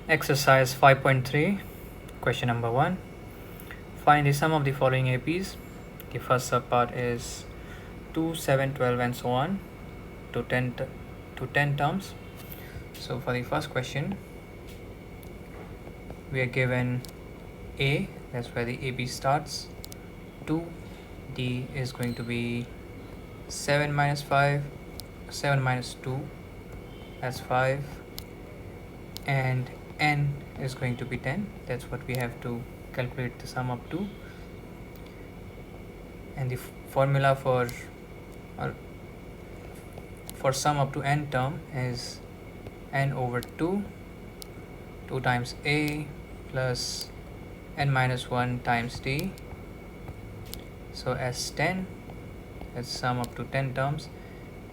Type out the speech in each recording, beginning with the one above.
Exercise 5.3, question number 1. Find the sum of the following APs. The first subpart is 2, 7, 12 and so on to 10 terms. So for the first question, we are given A, that's where the AP starts. 2, D is going to be 7 minus 5, 7 minus 2, that's 5, and N is going to be 10. That's what we have to calculate the sum up to. And the formula for sum up to n term is n over 2 times A plus n minus 1 times D. So as 10, as sum up to 10 terms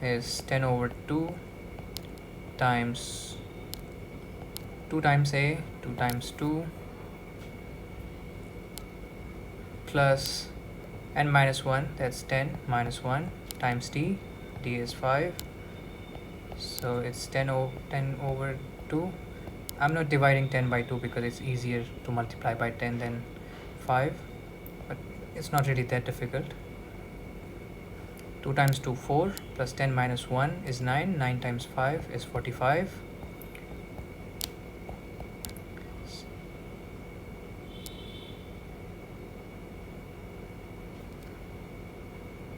is 10 over 2 times 2 times A, 2 times 2 plus n minus 1, that's 10 minus 1 times D. D is 5. So it's 10 over 2. I'm not dividing 10 by 2 because it's easier to multiply by 10 than 5, but it's not really that difficult. 2 times 2, 4, plus 10 minus 1 is 9. 9 times 5 is 45.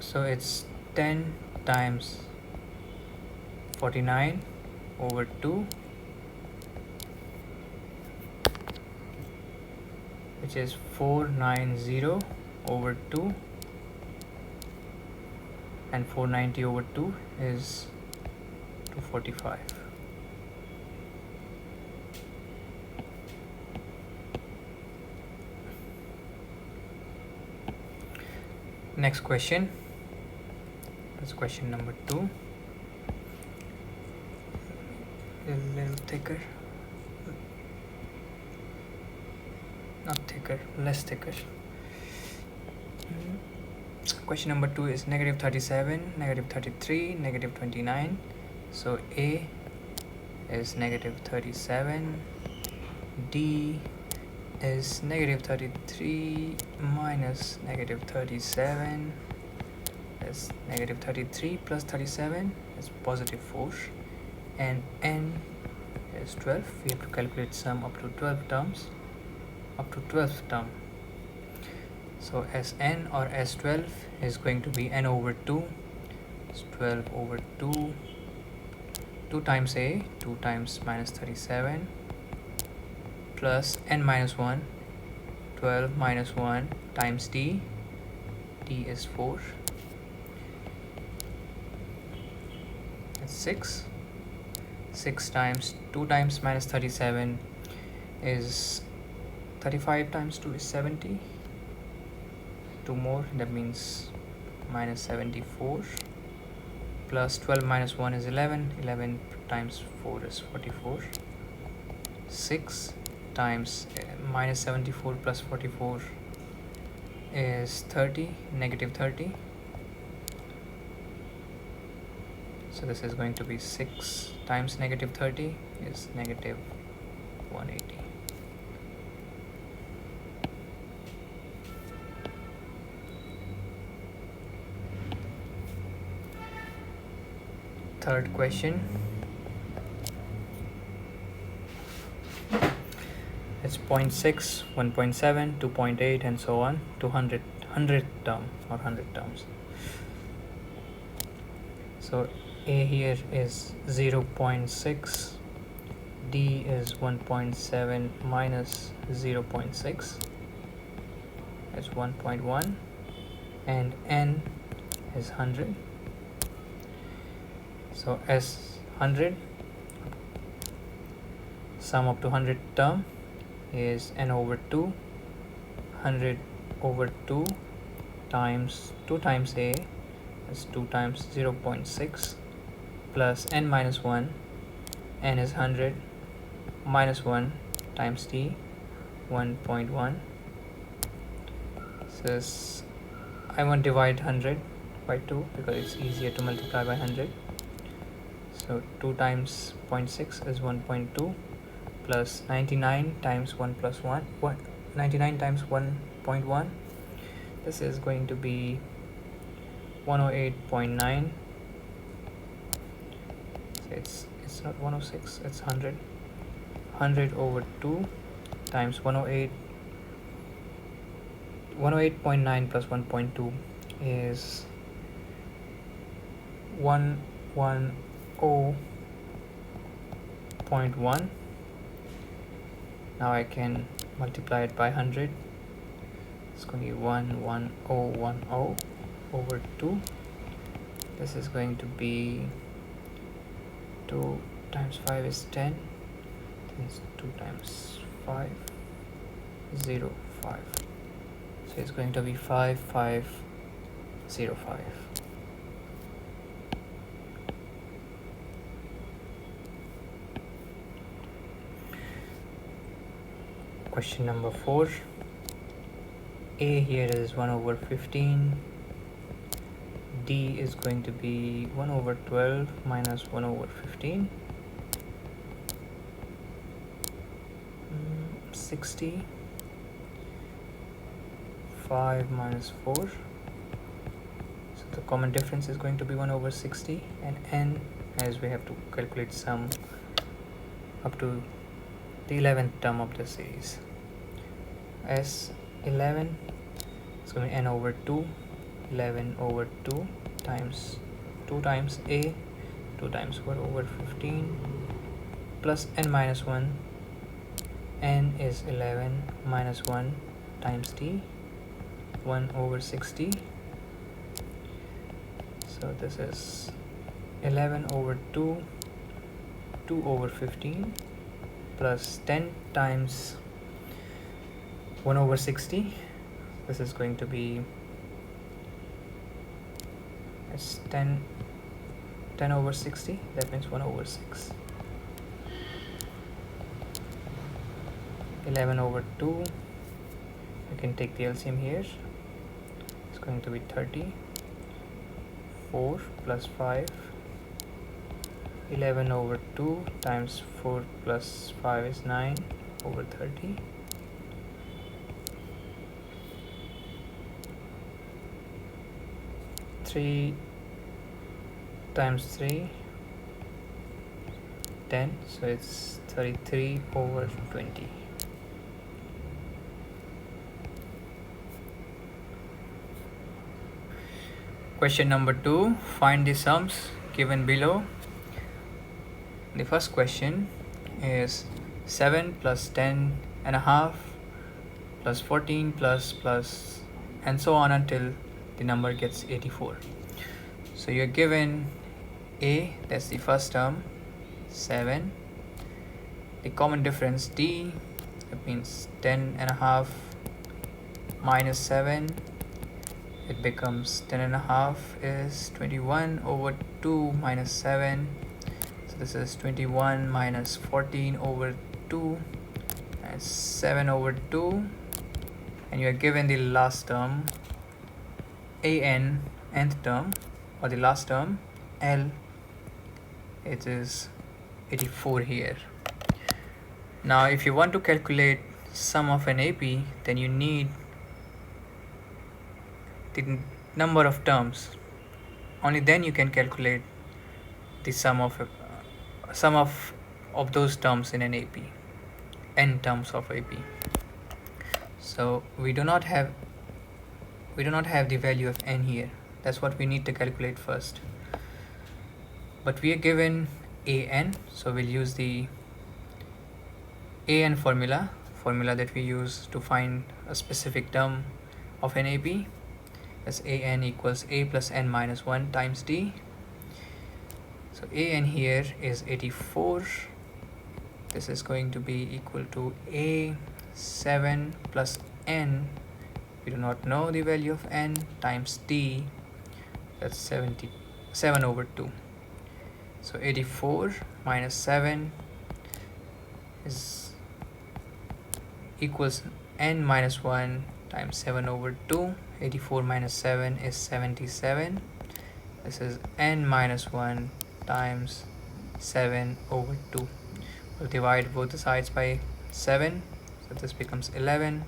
So it's 10 times 49 over 2, which is 490 over 2, and 490 over 2 is 245. Next question. That's question number 2. A little thicker. Not thicker, less thicker. Question number 2 is negative 37, negative 33, negative 29. So A is negative 37, D is negative 33 minus negative 37. That's negative 33 plus 37 is positive 4, and N is 12. We have to calculate sum up to 12 terms, up to 12th term. So Sn or S12 is going to be n over 2. It's 12 over 2. 2 times A, 2 times minus 37, plus n minus 1, 12 minus 1 times D. D is 4. That's 6. 6 times 2 times minus 37 is 35 times 2 is 70. 2 more, that means minus 74, plus 12 minus 1 is 11. 11 times 4 is 44. 6 times minus 74 plus 44 is 30, negative 30. So this is going to be 6 times negative 30 is negative 180. Third question. It's 0.6, 1.7, 2.8 and so on to 100 term or 100 terms. So A here is 0.6, D is 1.7 minus 0.6, that's 1.1, and N is 100. So S 100, sum up to 100 term is n over 2, 100 over 2 times 2 times A, that's 2 times 0.6, plus n minus 1, n is 100, minus 1 times D, 1.1. So I won't divide 100 by 2 because it's easier to multiply by 100. So 2 times 0.6 is 1.2 plus 99 times 1 plus 1, 99 times 1.1. This is going to be 108.9. So it's not 106, it's 100. 100 over 2 times 108.9 plus 1.2 is 110.1. Now I can multiply it by 100. It's going to be 11010 over 2. This is going to be 2 times 5 is 10. It's 2 times 5, 0, 5. So it's going to be 5505. Question number 4. A here is 1 over 15. D is going to be 1 over 12 minus 1 over 15. 60. 5 minus 4. So the common difference is going to be 1 over 60, and n, as we have to calculate sum up to the 11th term of the series. S 11 is going to be n over 2. 11 over 2 times 2 times a, 2 times 1 over 15 plus n minus 1. N is 11 minus 1 times t, 1 over 60. So this is 11 over 2, 2 over 15 plus 10 times 1 over 60. This is going to be, it's 10 over 60, that means 1 over 6. 11 over 2, you can take the LCM here, it's going to be 30. 4 plus 5, 11 over 2 times 4 plus 5 is 9 over 30. 3 times 3, 10, so it's 33 over 20. Question number 2, find the sums given below. The first question is 7 plus 10 and a half plus 14 plus and so on until the number gets 84. So you're given a, that's the first term, 7. The common difference d, that means 10 and a half minus 7, it becomes 10 and a half is 21 over 2 minus 7. So this is 21 minus 14 over 2, and 7 over 2, and you are given the last term an, nth term, or the last term L, it is 84 here. Now if you want to calculate sum of an AP, then you need the number of terms. Only then you can calculate the sum of those terms in an AP, n terms of AP. So we do not have the value of n here. That's what we need to calculate first. But we are given an, so we'll use the an formula that we use to find a specific term of an AP. That's an equals a plus n minus 1 times d. So an here is 84. This is going to be equal to a 7 plus n, we do not know the value of n, times d, that's 77 over 2. So 84 minus 7 is equals n minus 1 times 7 over 2. 84 minus 7 is 77. This is n minus 1 times 7 over 2. We'll divide both the sides by 7, so this becomes 11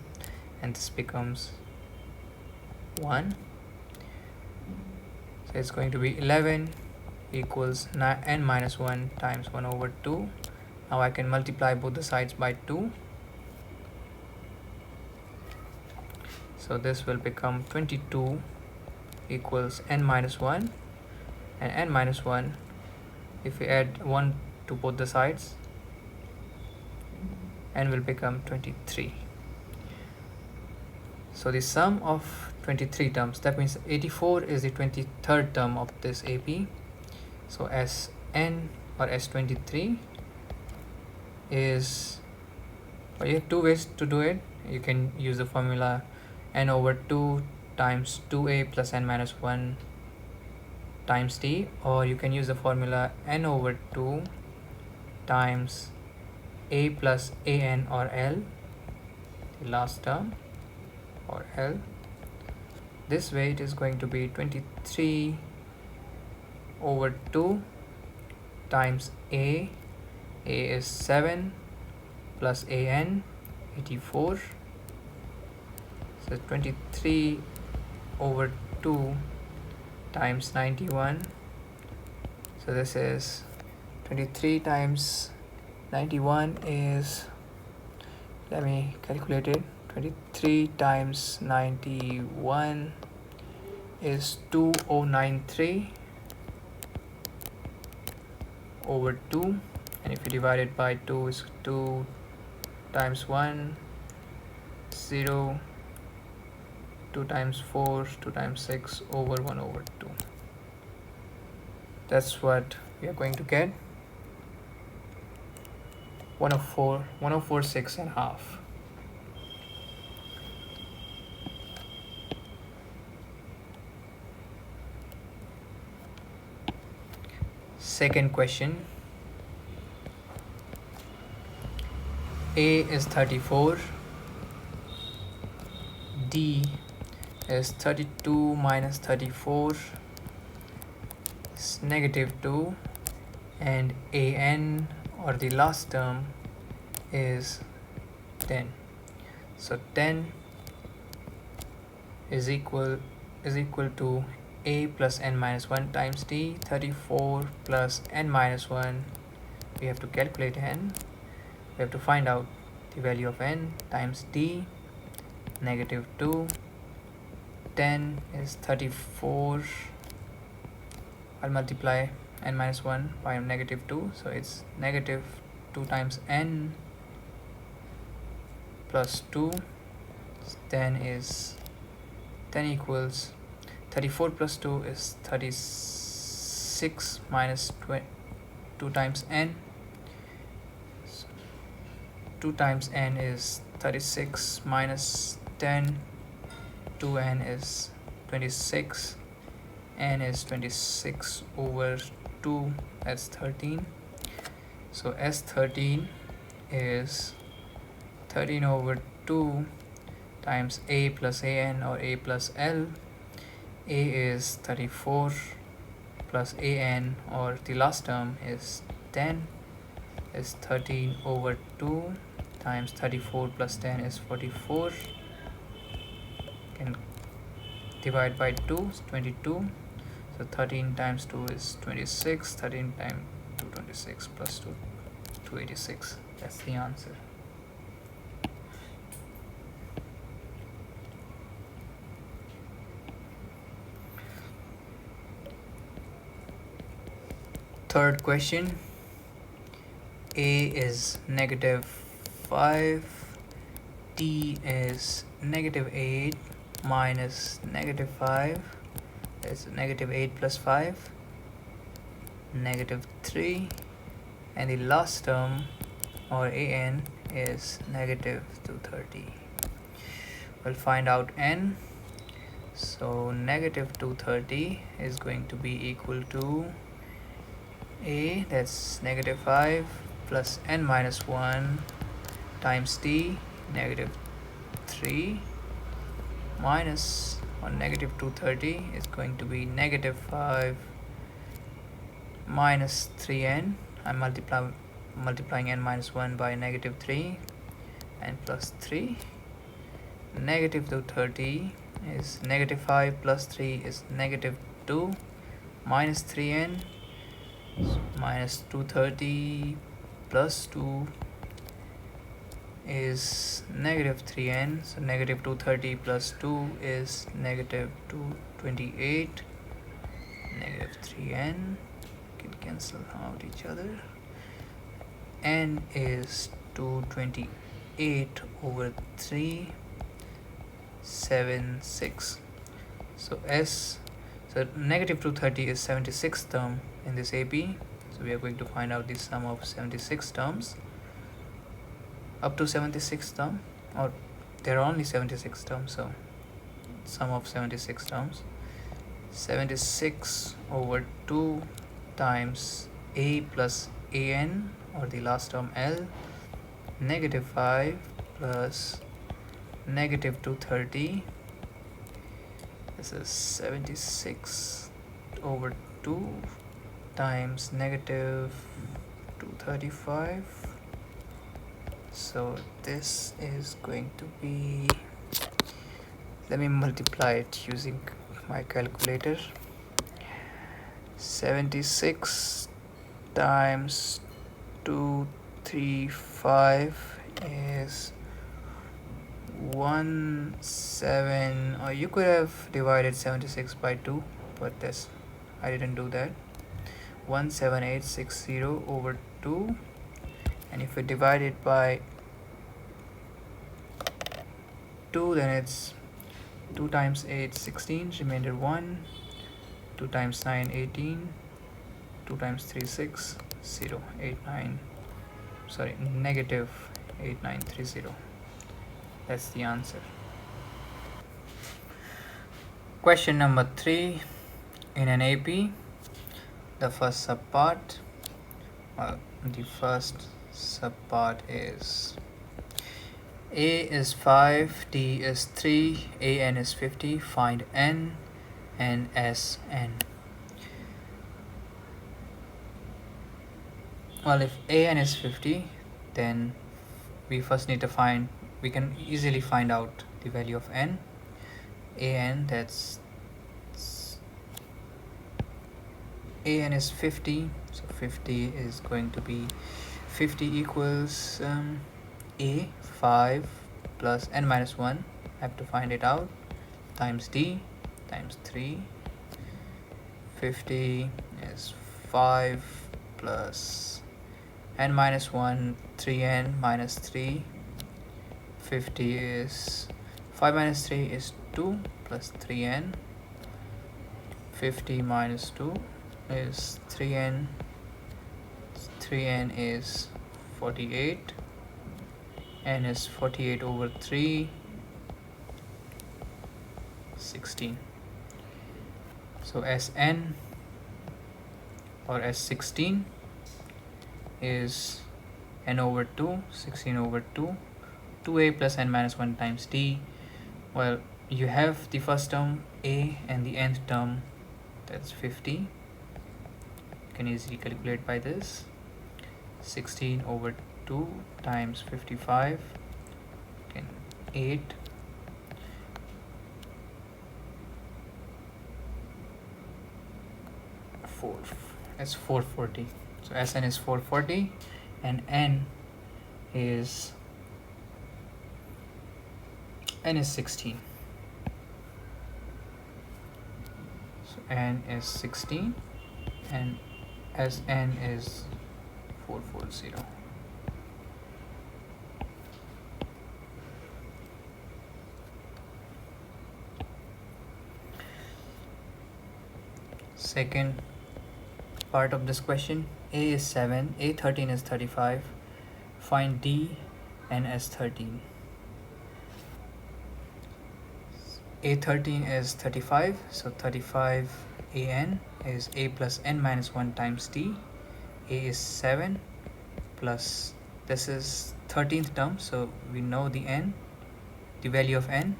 and this becomes 1. So it's going to be 11 equals n minus 1 times 1 over 2. Now I can multiply both the sides by 2. So this will become 22 equals n minus 1, and n minus 1, if we add 1 to both the sides, n will become 23. So the sum of 23 terms, that means 84 is the 23rd term of this AP. So Sn or S23 is, well, you have two ways to do it. You can use the formula n over 2 times 2a plus n minus 1 times t, or you can use the formula n over 2 times a plus an or L, the last term, or L. This way it is going to be 23 over 2 times a is 7 plus an 84. So 23 over 2 times 91. So this is 23 times 91 is, let me calculate it, 23 times 91 is 2093 over 2, and if you divide it by 2 is 2 times 1 0, 2 times 4, 2 times 6 over 1 over 2. That's what we are going to get. 1046 and a half. Second question. A is 34, D is 32 minus 34 is negative 2, and an, or the last term, is 10. So 10 is equal to a plus n minus 1 times t. 34 plus n minus 1, we have to calculate n. We have to find out the value of n, times d, negative 2. 10 is 34. I'll multiply n minus 1 by negative 2, so it's negative 2 times n plus 2. 10 equals 34 plus 2 is 36 minus 2 times n. So 2 times n is 36 minus 10. 2n is 26. N is 26 over 2, that's 13. So S13 is 13 over 2 times a plus an, or a plus L. A is 34 plus an, or the last term is 10, is 13 over 2 times 34 plus 10 is 44. Can divide by 2 is 22. So 13 times 2 is 26. 13 times 2, 26, plus 2, 286. That's the answer. Third question. A is negative 5. D is negative 8 minus negative 5. That's negative 8 plus 5, negative 3, and the last term, or an, is negative 230. We'll find out n. So negative 230 is going to be equal to a, that's negative 5, plus n minus 1 times t, negative 3, minus, on negative 230 is going to be negative 5 minus 3n. I multiply multiplying n minus 1 by negative 3 and plus 3. Negative 230 is negative 5 plus 3 is negative 2 minus 3n minus 230 plus 2 is negative 3n, so negative 230 plus 2 is negative 228. Negative 3n can cancel out each other. N is 228 over 3, 76. So negative 230 is 76th term in this AP. So we are going to find out the sum of 76 terms up to 76th term, or there are only 76 terms, so sum of 76 terms. 76 over 2 times a plus an, or the last term L, negative 5 plus negative 230. This is 76 over 2 times negative 235. So this is going to be, let me multiply it using my calculator. 76 times 235 is 17, or you could have divided 76 by 2, but I didn't do that. 17860 over 2, and if we divide it by 2, then it's 2 times 8 16, remainder 1, 2 times 9 18, 2 times 3 6, 0 8 9, sorry, negative 8930. That's the answer. Question number 3 in an AP. The first subpart, is A is 5, D is 3, AN is 50. Find N and SN. Well, if AN is 50, then we first need to we can easily find out the value of N. AN, AN is 50, so 50 is going to be 50 equals A, 5 plus N minus 1, I have to find it out, times D times 3. 50 is 5 plus N minus 1, 3N minus 3. 50 is 5 minus 3 is 2 plus 3N. 50 minus 2 is 3N. 3N is 48. N is 48 over 3, 16. So Sn, or S16, is n over 2, 16 over 2, 2a plus n minus 1 times d. Well, you have the first term a and the nth term, that's 50. You can easily calculate by this. 16 over 2 times 55, 8. That's 440. So Sn is 440 and N is 16. So N is 16 and Sn is 440. Second part of this question, A is 7, A13 is 35. Find D and S13. A13 is 35, so 35 AN is A plus N minus 1 times D. A is 7 plus, this is 13th term, so we know the N, the value of N.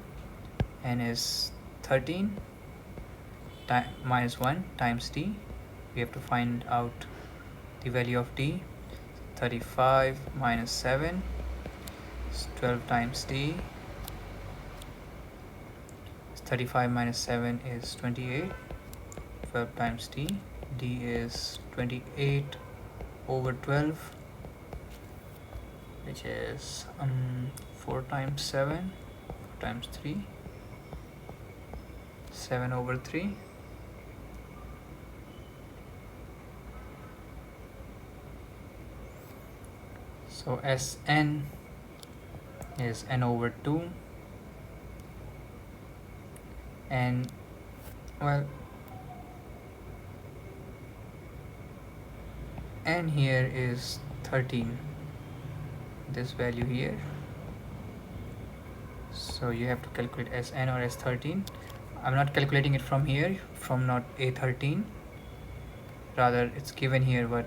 N is 13 minus 1 times D. We have to find out the value of D. 35 minus 7 is 12 times d. 35 minus 7 is 28. 12 times d. d is 28 over 12, which is 4 times 7, 4 times 3, 7 over 3. So Sn is n over 2, and well, n here is 13, this value here. So you have to calculate Sn or S13. I'm not calculating it from here, from not A13, rather it's given here what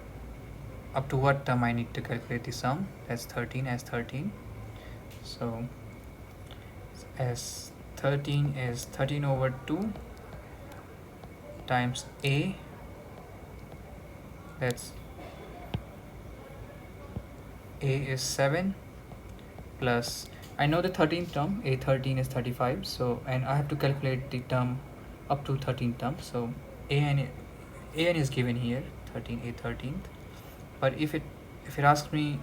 up to what term I need to calculate the sum. That's 13, S13. So S13 is 13 over 2 times A, that's A is 7, plus I know the 13th term, A13 is 35, so, and I have to calculate the term up to 13th term, so an is given here, 13, A13th. But if it asks me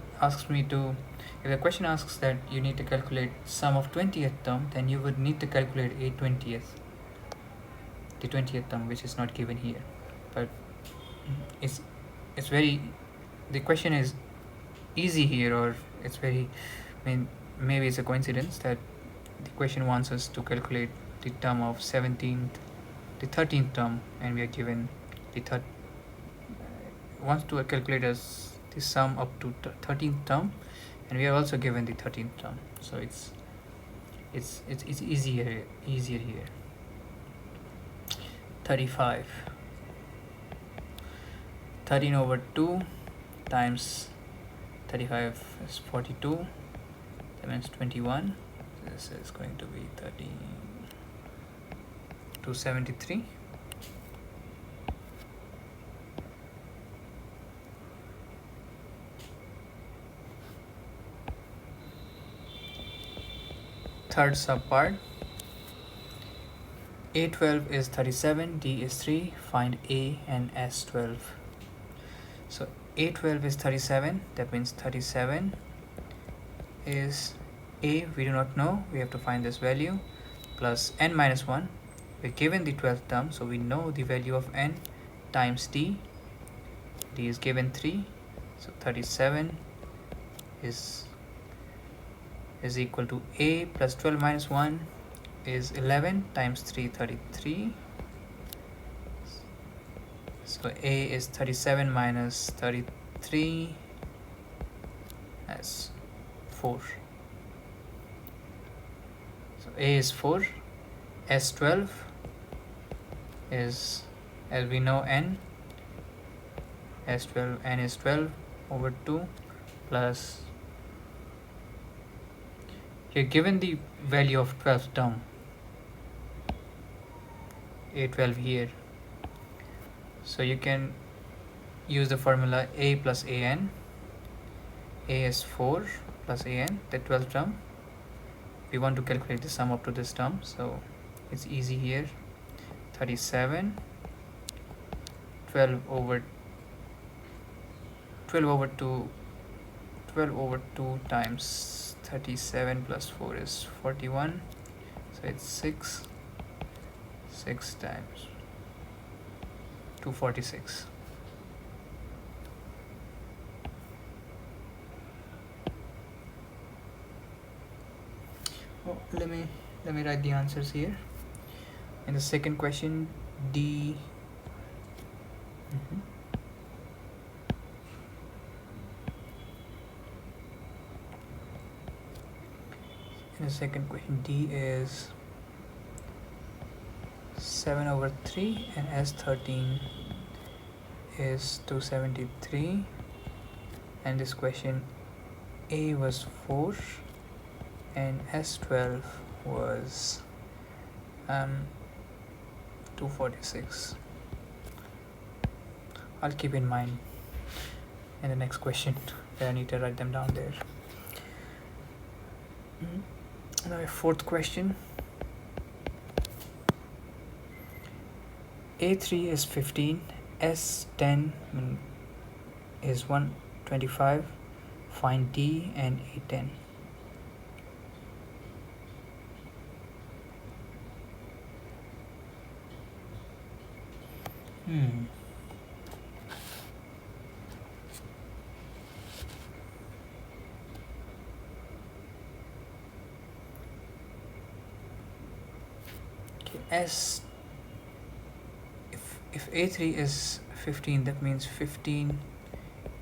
to, if the question asks that you need to calculate sum of 20th term, then you would need to calculate A20th, the 20th term, which is not given here. But it's very, the question is easy here, or it's very, I mean, maybe it's a coincidence that the question wants us to calculate the term of 17th, the 13th term, and we are given the wants to calculate us the sum up to 13th term, and we are also given the 13th term. So it's easier here. 35, 13 over 2 times 35 is 42, that means 21. This is going to be 273. Third subpart. A12 is 37, D is 3, find A and S12. So A12 is 37, that means 37 is A, we do not know, we have to find this value, plus n minus 1. We're given the 12th term, so we know the value of n, times D. D is given 3, so 37 is equal to A plus 12 minus 1 is 11 times 3, 33. So A is 37 minus 33, that's 4. So A is 4. S12 is, as we know, n. S12, n is 12 over 2, plus, you're given the value of 12th term, A12 here. So you can use the formula A plus AN. A is 4 plus AN, the 12th term. We want to calculate the sum up to this term, so it's easy here. 37, 12 over 2 times 37 plus 4 is 41, so it's 6 times 246. Oh, let me write the answers here. In the second question, D. In the second question, D is 7 over 3 and S13 is 273, and this question A was 4 and S12 was 246. I'll keep in mind in the next question. I need to write them down there. Now, fourth question. A3 is 15, S10 is 125. Find D and A10. S, if A3 is 15, that means 15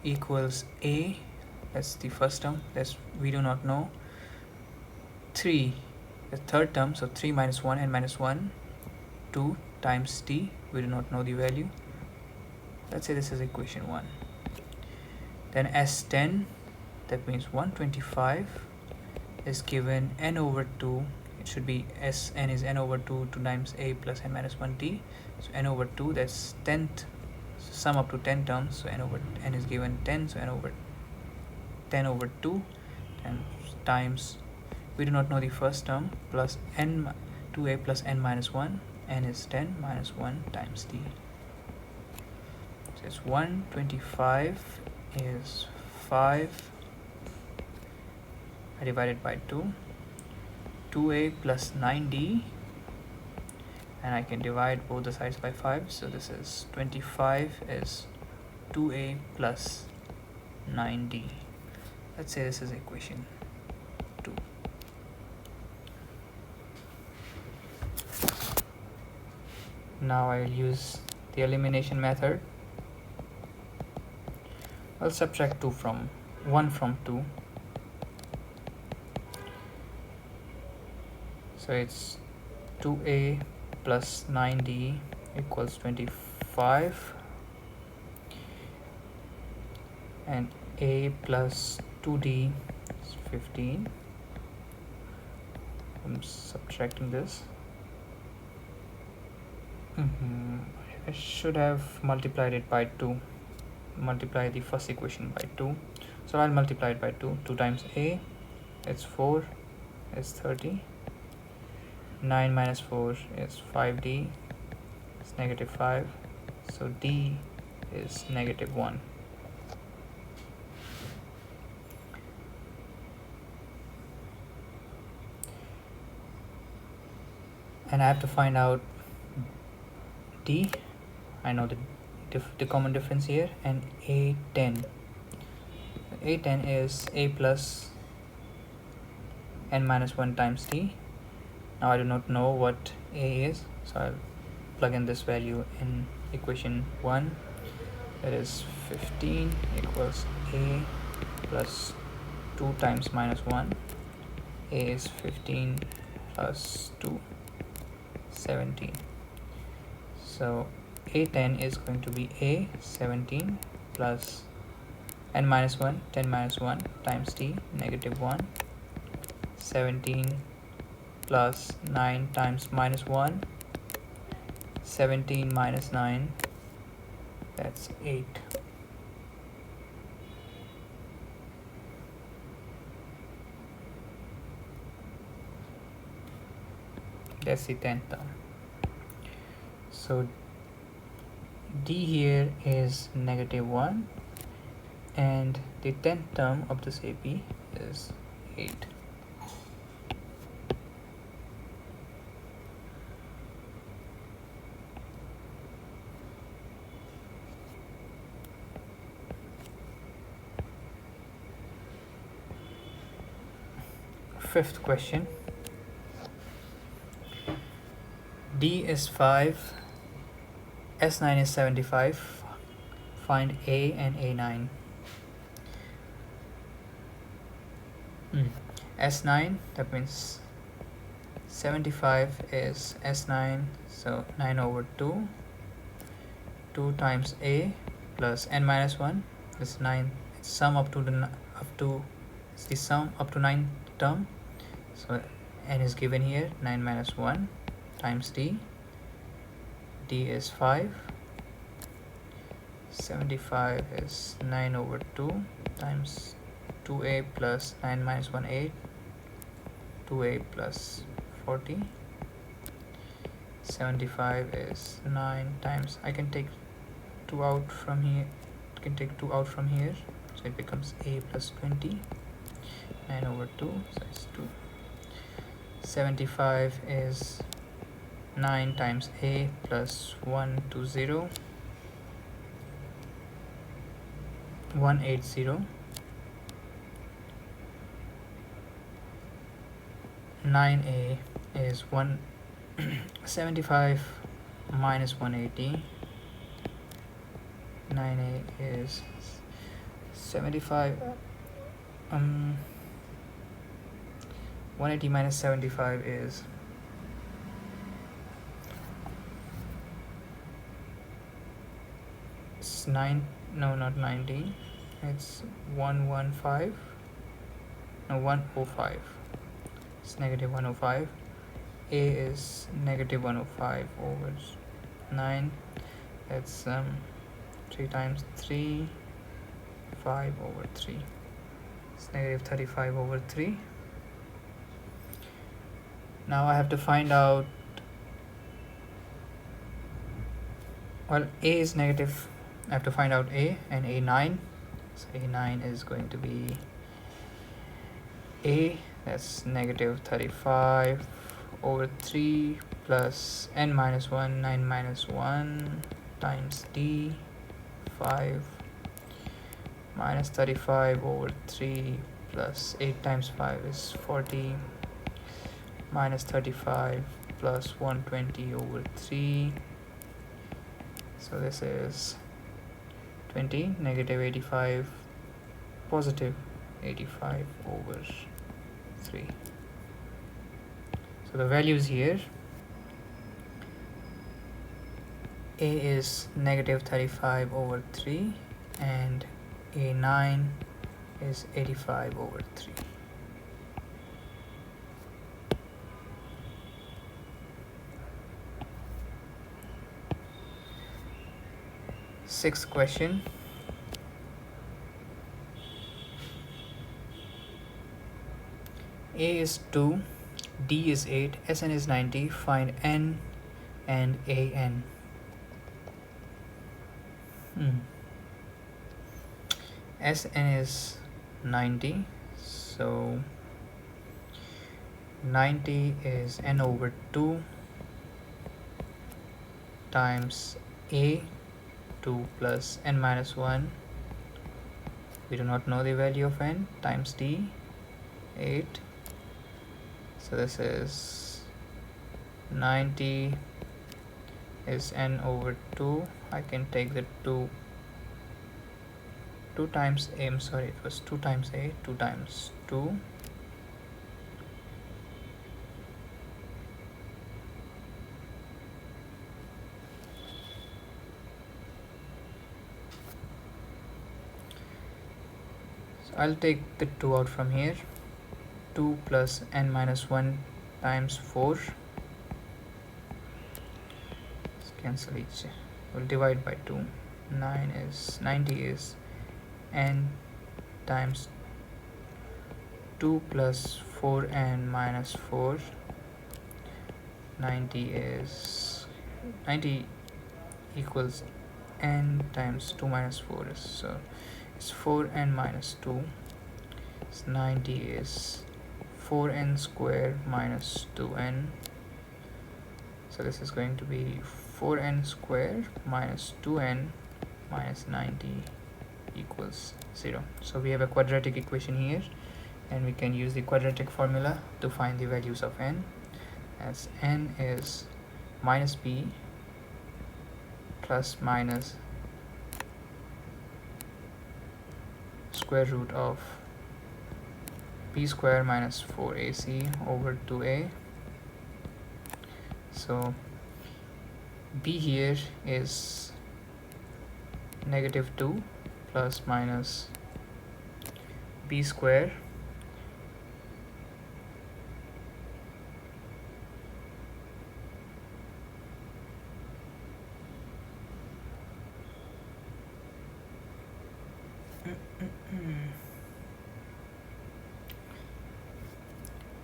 equals A, that's the first term, that's we do not know. 3, the third term, so 3 minus 1 and minus 1, 2 times T, we do not know the value. Let's say this is equation 1. Then S10, that means 125 is given n over 2. It should be Sn is n over 2 times A plus n minus 1t. So n over 2, that's 10th, so sum up to 10 terms. So n is given 10, so n over 10 over 2 and times, we do not know the first term, plus n 2a plus n minus 1, n is 10 minus 1 times t. So it's 125 is 5 divided by 2, 2a plus 9d, and I can divide both the sides by 5, so this is 25 is 2a plus 9d. Let's say this is equation 2. Now I'll use the elimination method. I'll subtract 1 from 2. So it's 2a plus 9d equals 25, and a plus 2d is 15. I'm subtracting this. I should have multiplied it by 2. Multiply the first equation by 2. So I'll multiply it by 2. 2 times a, it's 4, it's 30. 9 minus 4 is 5d, it's negative 5. So d is negative 1. And I have to find out d. I know the common difference here, and A10. A10 is a plus n minus 1 times t. Now I do not know what a is, so I'll plug in this value in equation 1. That is 15 equals a plus 2 times minus 1. A is 15 plus 2, 17. So A10 is going to be A 17 plus n minus 1, 10 minus 1 times t, negative 1. 17 plus 9 times minus 1. 17 minus 9, that's 8. That's the 10th term. So d here is negative 1, and the 10th term of this AP is 8. Fifth question. D is 5, S9 is 75. Find A and A9. S9, that means 75 is S9, so 9 over 2. 2 times A plus n minus 1 is 9. It's sum up to it's the sum up to 9 term. So n is given here, 9 minus 1 times d. D is 5. 75 is 9 over 2 times 2a plus 9 minus 1 8, 2a plus 40. 75 is 9 times, I can take 2 out from here, so it becomes a plus 20. 9 over 2, so it's 2. 75 is 9 times a plus 120, 180. 9a is 75 minus 180. 9a is 75. 180 minus 75 is 9. No, not 90. It's 115. No, 105. It's negative 105. A is negative 105 over 9. That's 3 times 3, 5 over 3. It's negative 35 over 3. Now I have to find out, well, a is negative, I have to find out a and a9. So a9 is going to be a, that's negative 35 over 3 plus n minus 1, 9 minus 1 times d, 5 minus 35 over 3 plus 8 times 5 is 40 minus 35 plus 120 over 3. So this is 20, negative 85, positive 85 over 3. So the values here, a is negative 35 over 3 and a9 is 85 over 3. Sixth question. A is 2, D is 8, Sn is 90. Find n and an. Sn is 90, so 90 is n over 2 times a, 2 plus n minus 1, we do not know the value of n, times d, 8. So this is 90 is n over 2. I can take the 2 times a, I'm sorry, it was 2 times a, 2 times 2. So I'll take the 2 out from here. 2 plus n minus 1 times 4. Let's cancel each. We'll divide by 2. 90 is n times 2 plus 4n minus 4. 90 equals n times 2 minus 4 is, so it's 4n minus 2. So 90 is 4n squared minus 2n. So this is going to be 4n squared minus 2n minus 90 equals 0. So we have a quadratic equation here, and we can use the quadratic formula to find the values of n, as n is minus b plus minus square root of b square minus 4ac over 2a. So b here is negative 2 plus minus b square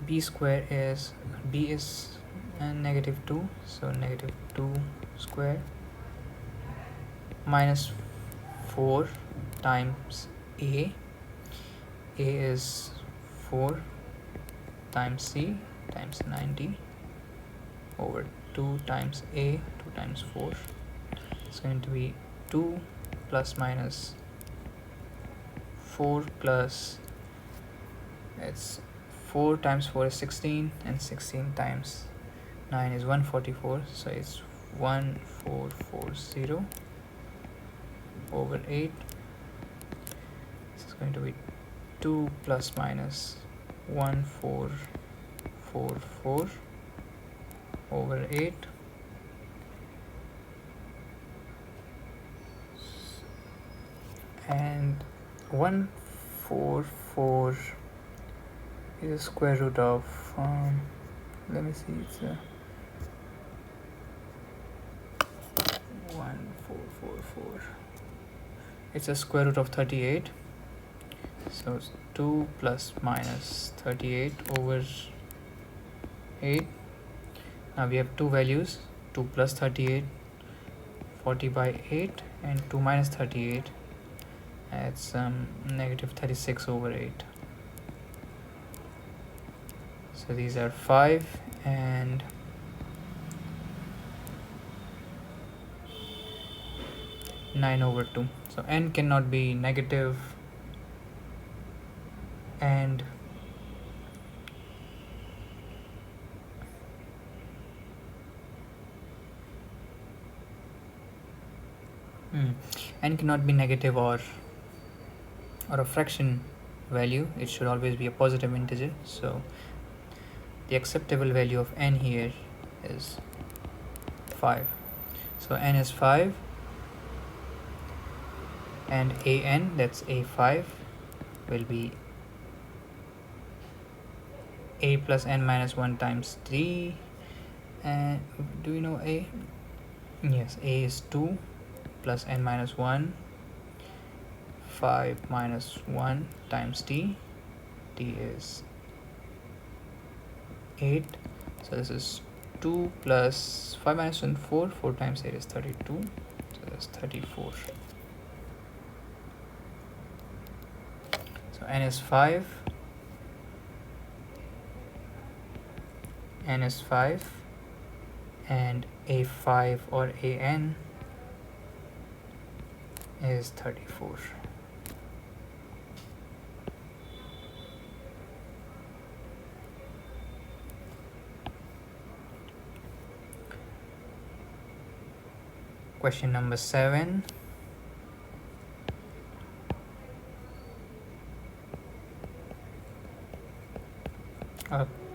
b square is b is negative 2, so negative 2 square minus 4 times a is 4 times c times 90 over 2 times a, 2 times 4. It's going to be 2 plus minus 4 plus, it's 4 times 4 is 16, and 16 times 9 is 144, so it's 1440 over 8. This is going to be 2 plus minus 1444 over 8. And 144 is the square root of let me see, it's 1444, it's a square root of 38, so it's 2 plus minus 38 over 8. Now we have two values, 2 plus 38, 40 by 8, and 2 minus 38, it's negative 36 over 8. So these are 5 and 9 over 2. So n cannot be negative, and n cannot be negative or a fraction value. It should always be a positive integer. So the acceptable value of n here is 5. So n is 5, and an, that's a5, will be a plus n minus 1 times 3. And do you know a? Yes, a is 2 plus n minus 1, 5 minus 1 times t. T is 8. So this is 2 plus 5 minus 1, 4. 4 times 8 is 32. So that's 34. So n is 5. N is 5. And a5 or an is 34. Question number 7.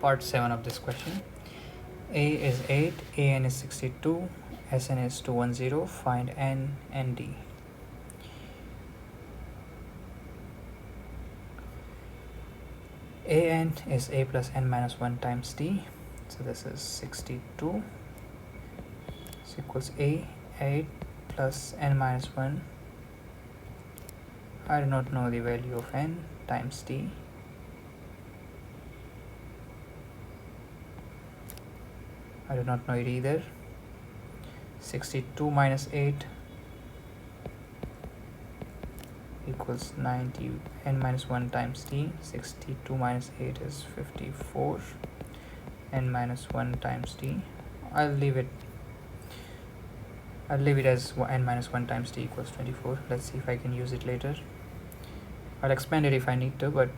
Part 7 of this question. A is 8, an is 62, Sn is 210, find n and d. An is a plus n minus 1 times t, so this is 62, is equals a, 8 plus n minus 1, I do not know the value of n, times t. I do not know it either. 62 minus 8 equals 90, n minus 1 times t. 62 minus 8 is 54, n minus 1 times t. I'll leave it as n minus 1 times t equals 24. Let's see if I can use it later. I'll expand it if I need to, but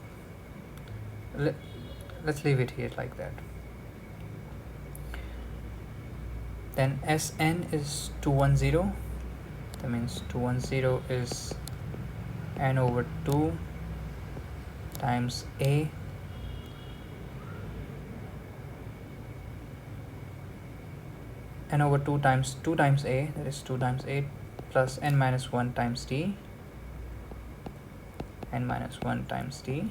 let's leave it here like that. Then Sn is 210, that means 210 is n over 2 times a, n over 2 times a, that is 2 times 8, plus n minus 1 times t, n minus 1 times t.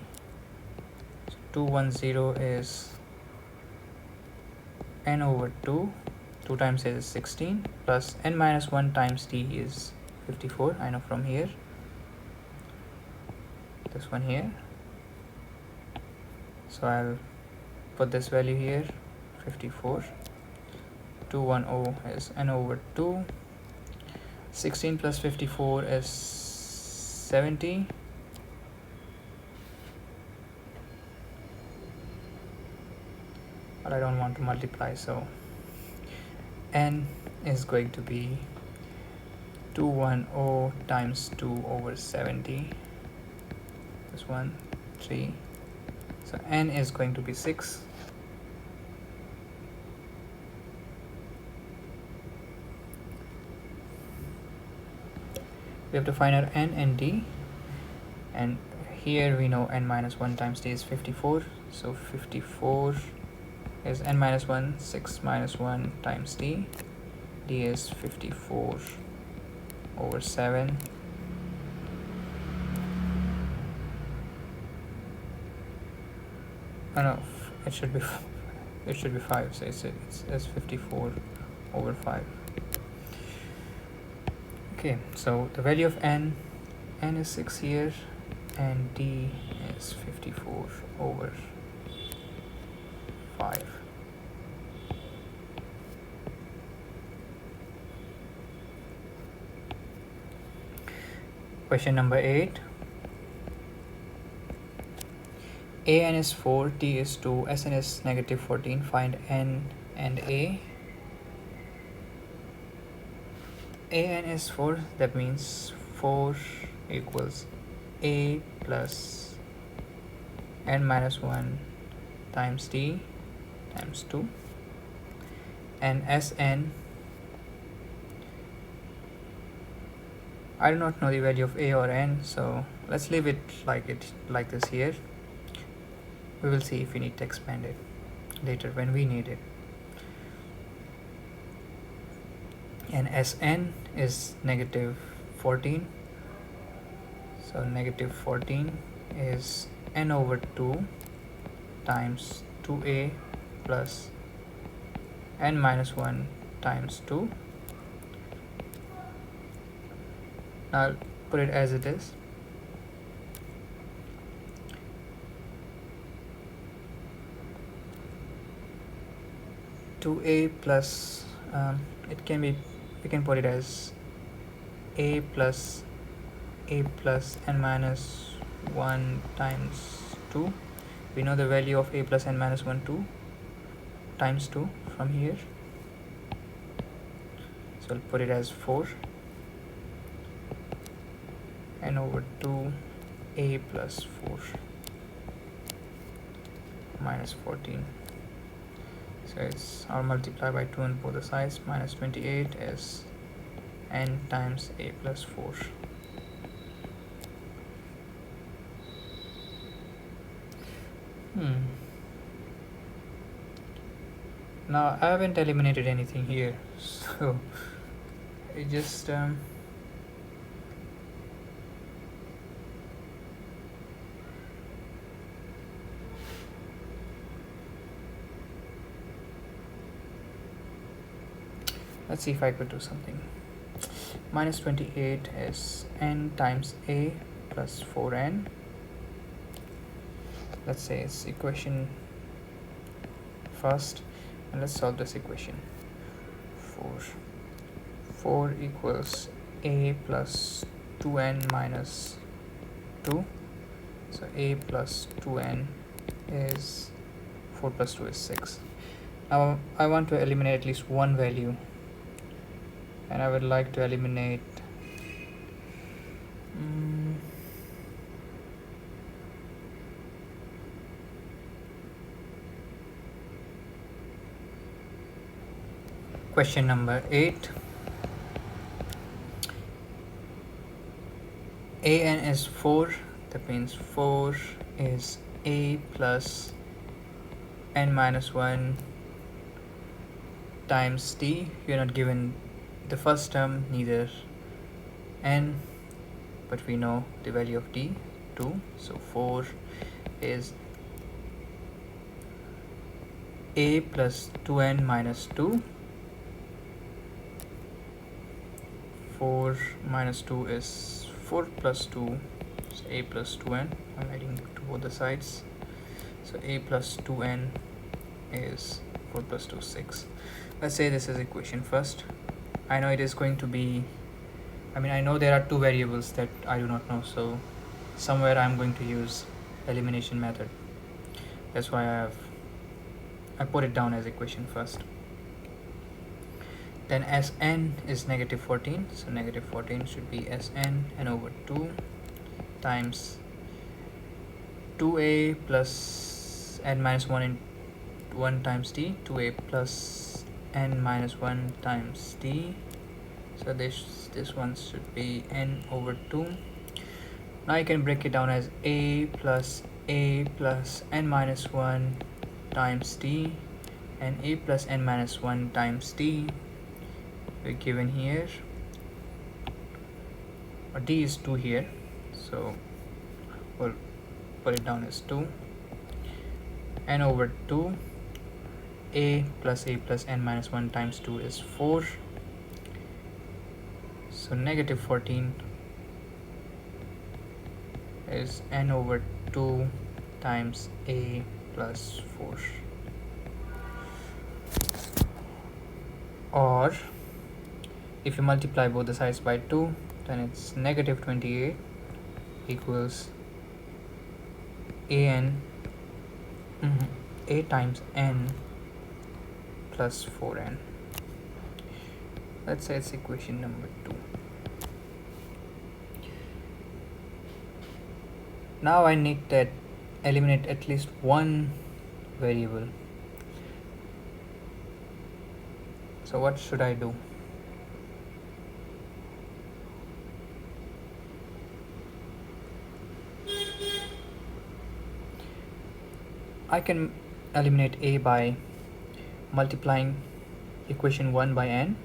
So 210 is n over 2, 2 times 8 is 16, plus n minus 1 times t is 54, I know from here, this one here. So I'll put this value here, 54. 210 is n over 2. 16 plus 54 is 70. But I don't want to multiply, so n is going to be 210 times 2 over 70. This one, 3. So n is going to be 6. We have to find out n and d, and here we know n minus 1 times d is 54. So 54 is n minus 1, 6 minus 1 times d. D is 54 over 7. Oh no, it should be 5. So it's 54 over 5. Okay, so the value of n is 6 here, and d is 54 over 5. Question number 8. an is 4, t is 2, sn is negative 14. Find n and a. An is 4, that means 4 equals a plus n minus 1 times d times 2, and Sn, I do not know the value of a or n, so let's leave it like this here. We will see if we need to expand it later when we need it. And Sn is negative 14, so negative 14 is n over 2 times 2a plus n minus 1 times 2. Now I'll put it as it is. A plus we can put it as a plus n minus 1 times 2. We know the value of a plus n minus 1, 2 times 2 from here, so I'll put it as 4 n over 2 a plus 4 minus 14. So it's I'll multiply by 2 on both the sides. Minus 28 is n times a plus 4. Now I haven't eliminated anything here, so it just let's see if I could do something. Minus 28 is n times a plus 4n. Let's say it's equation first, and let's solve this equation. 4 equals a plus 2n minus 2. So a plus 2n is 4 plus 2 is 6. Now I want to eliminate at least one value, and I would like to eliminate question number 8. An is 4, that means 4 is a plus n minus 1 times d. You're not given the first term, neither n, but we know the value of d, 2. So 4 is a plus 2n minus 2. 4 minus 2 is 4 plus 2, so a plus 2n. I'm adding to both the sides, so a plus 2n is 4 plus 2 6. Let's say this is equation first. I know it is going to be, I know there are two variables that I do not know, so somewhere I'm going to use elimination method. That's why I put it down as equation first. Then Sn is negative 14, so negative 14 should be Sn n over 2 times 2a plus n minus 1 in 1 times t, 2a plus n minus 1 times t. So this one should be n over 2. Now you can break it down as a plus n minus 1 times t and a plus n minus 1 times t. We're given here, or d is 2 here, so we'll put it down as 2. N over 2, a plus n minus 1 times 2 is 4. So negative 14 is n over 2 times a plus 4. Or if you multiply both the sides by 2, then it's negative 28 equals a times n plus 4n. Let's say it's equation number 2. Now I need to eliminate at least one variable. So what should I do? I can eliminate a by multiplying equation 1 by n.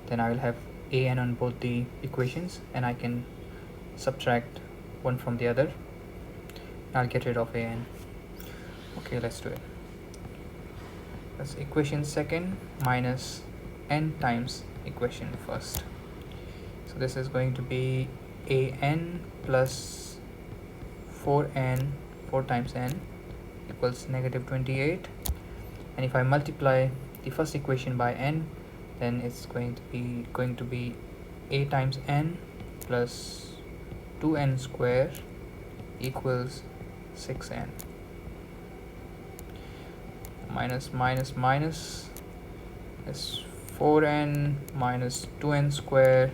Then I will have an on both the equations, and I can subtract one from the other. I'll get rid of an. Okay, let's do it. That's equation second minus n times equation first. So this is going to be an plus 4n, 4 times n equals negative 28. And if I multiply the first equation by n, then it's going to be a times n plus 2n square equals 6n. Minus minus minus is 4n minus 2n square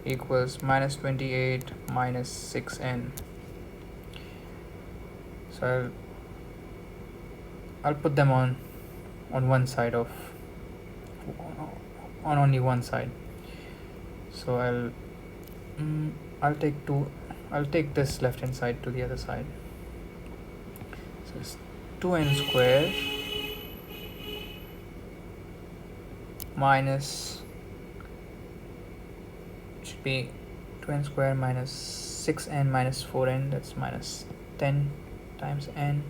equals minus 28 minus 6n. So I'll put them on one side on only one side. So I'll take this left hand side to the other side. So it's 2n square minus, should be 2n square minus 6n minus 4n, that's minus 10 times n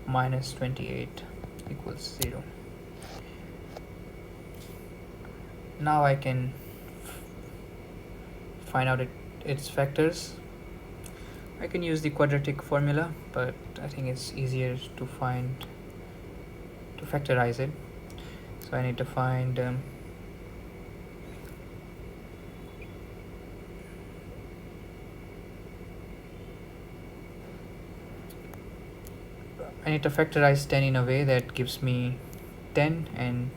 minus 28 equals 0. Now I can find out its factors. I can use the quadratic formula, but I think it's easier to factorize it. So I need to find I need to factorize 10 in a way that gives me 10, and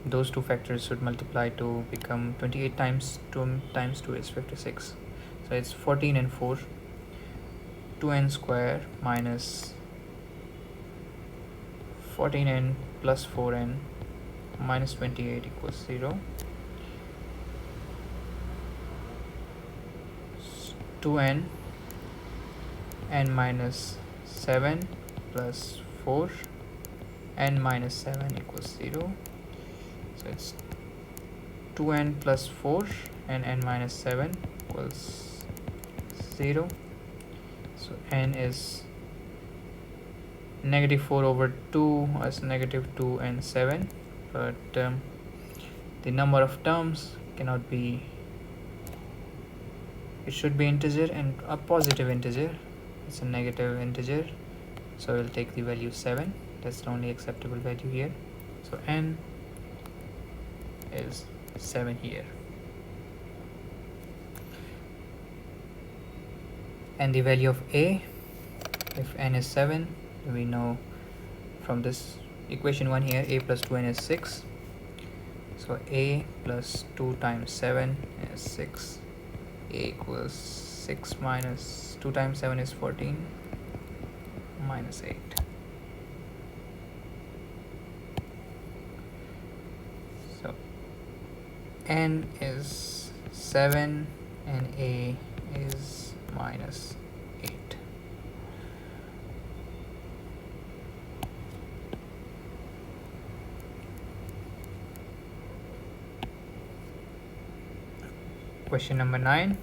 those two factors should multiply to become 28 times 2 times 2 is 56. So it's 14 and 4, 2n square minus 14n plus 4n minus 28 equals 0. 2n n minus 7 plus 4 n minus 7 equals 0. So it's 2n plus 4 and n minus 7 equals 0. So n is negative 4 over 2 as negative 2 and 7, but the number of terms cannot be, it should be integer and a positive integer. it's a negative integer, so we'll take the value 7. That's the only acceptable value here. So n is 7 here. And the value of a, if n is 7, we know from this equation 1 here, a plus 2n is 6. So a plus 2 times 7 is 6. A equals 6 minus 2 times 7 is 14 minus 8. So n is 7 and a is minus 8. Question number 9.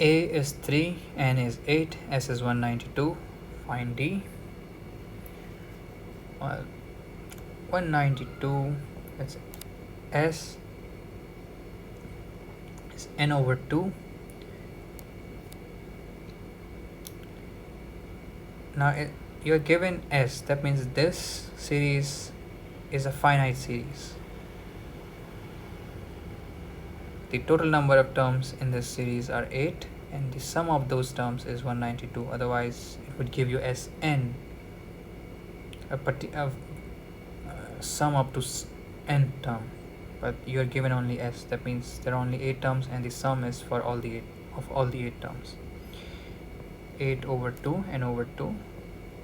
A is 3, n is 8, s is 192. Find d. Well, 192, that's s is n over 2. Now you're given s, that means this series is a finite series. The total number of terms in this series are 8, and the sum of those terms is 192. Otherwise, it would give you Sn, a sum up to n term. But you are given only s. That means there are only 8 terms, and the sum is for all the 8 terms. 8 over 2, n over 2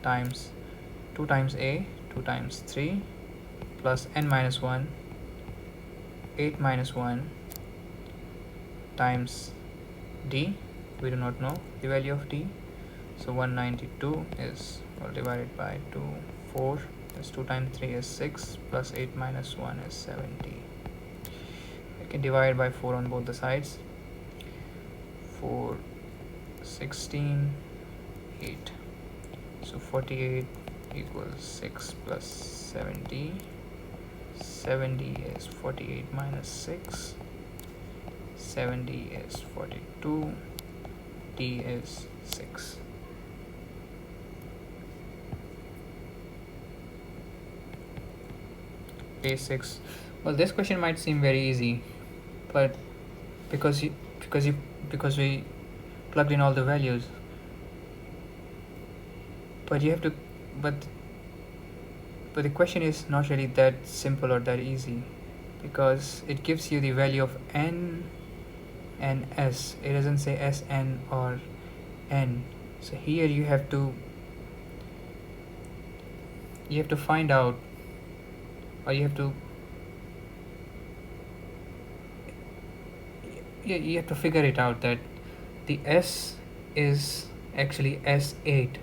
times 2 times a, 2 times 3 plus n minus 1, 8 minus 1 times d. We do not know the value of d, so 192 is, well, divided by 2, 4, that's 2 times 3 is 6, plus 8 minus 1 is 70. I can divide by 4 on both the sides. 4, 16, 8. So 48 equals 6 plus 70. 70 is 48 minus 6. 70 is 42. D is 6. Basics. Well, this question might seem very easy, but because we plugged in all the values, but the question is not really that simple or that easy, because it gives you the value of n and s. It doesn't say Sn or n. So here you have to find out, or you have to figure it out that the s is actually S8,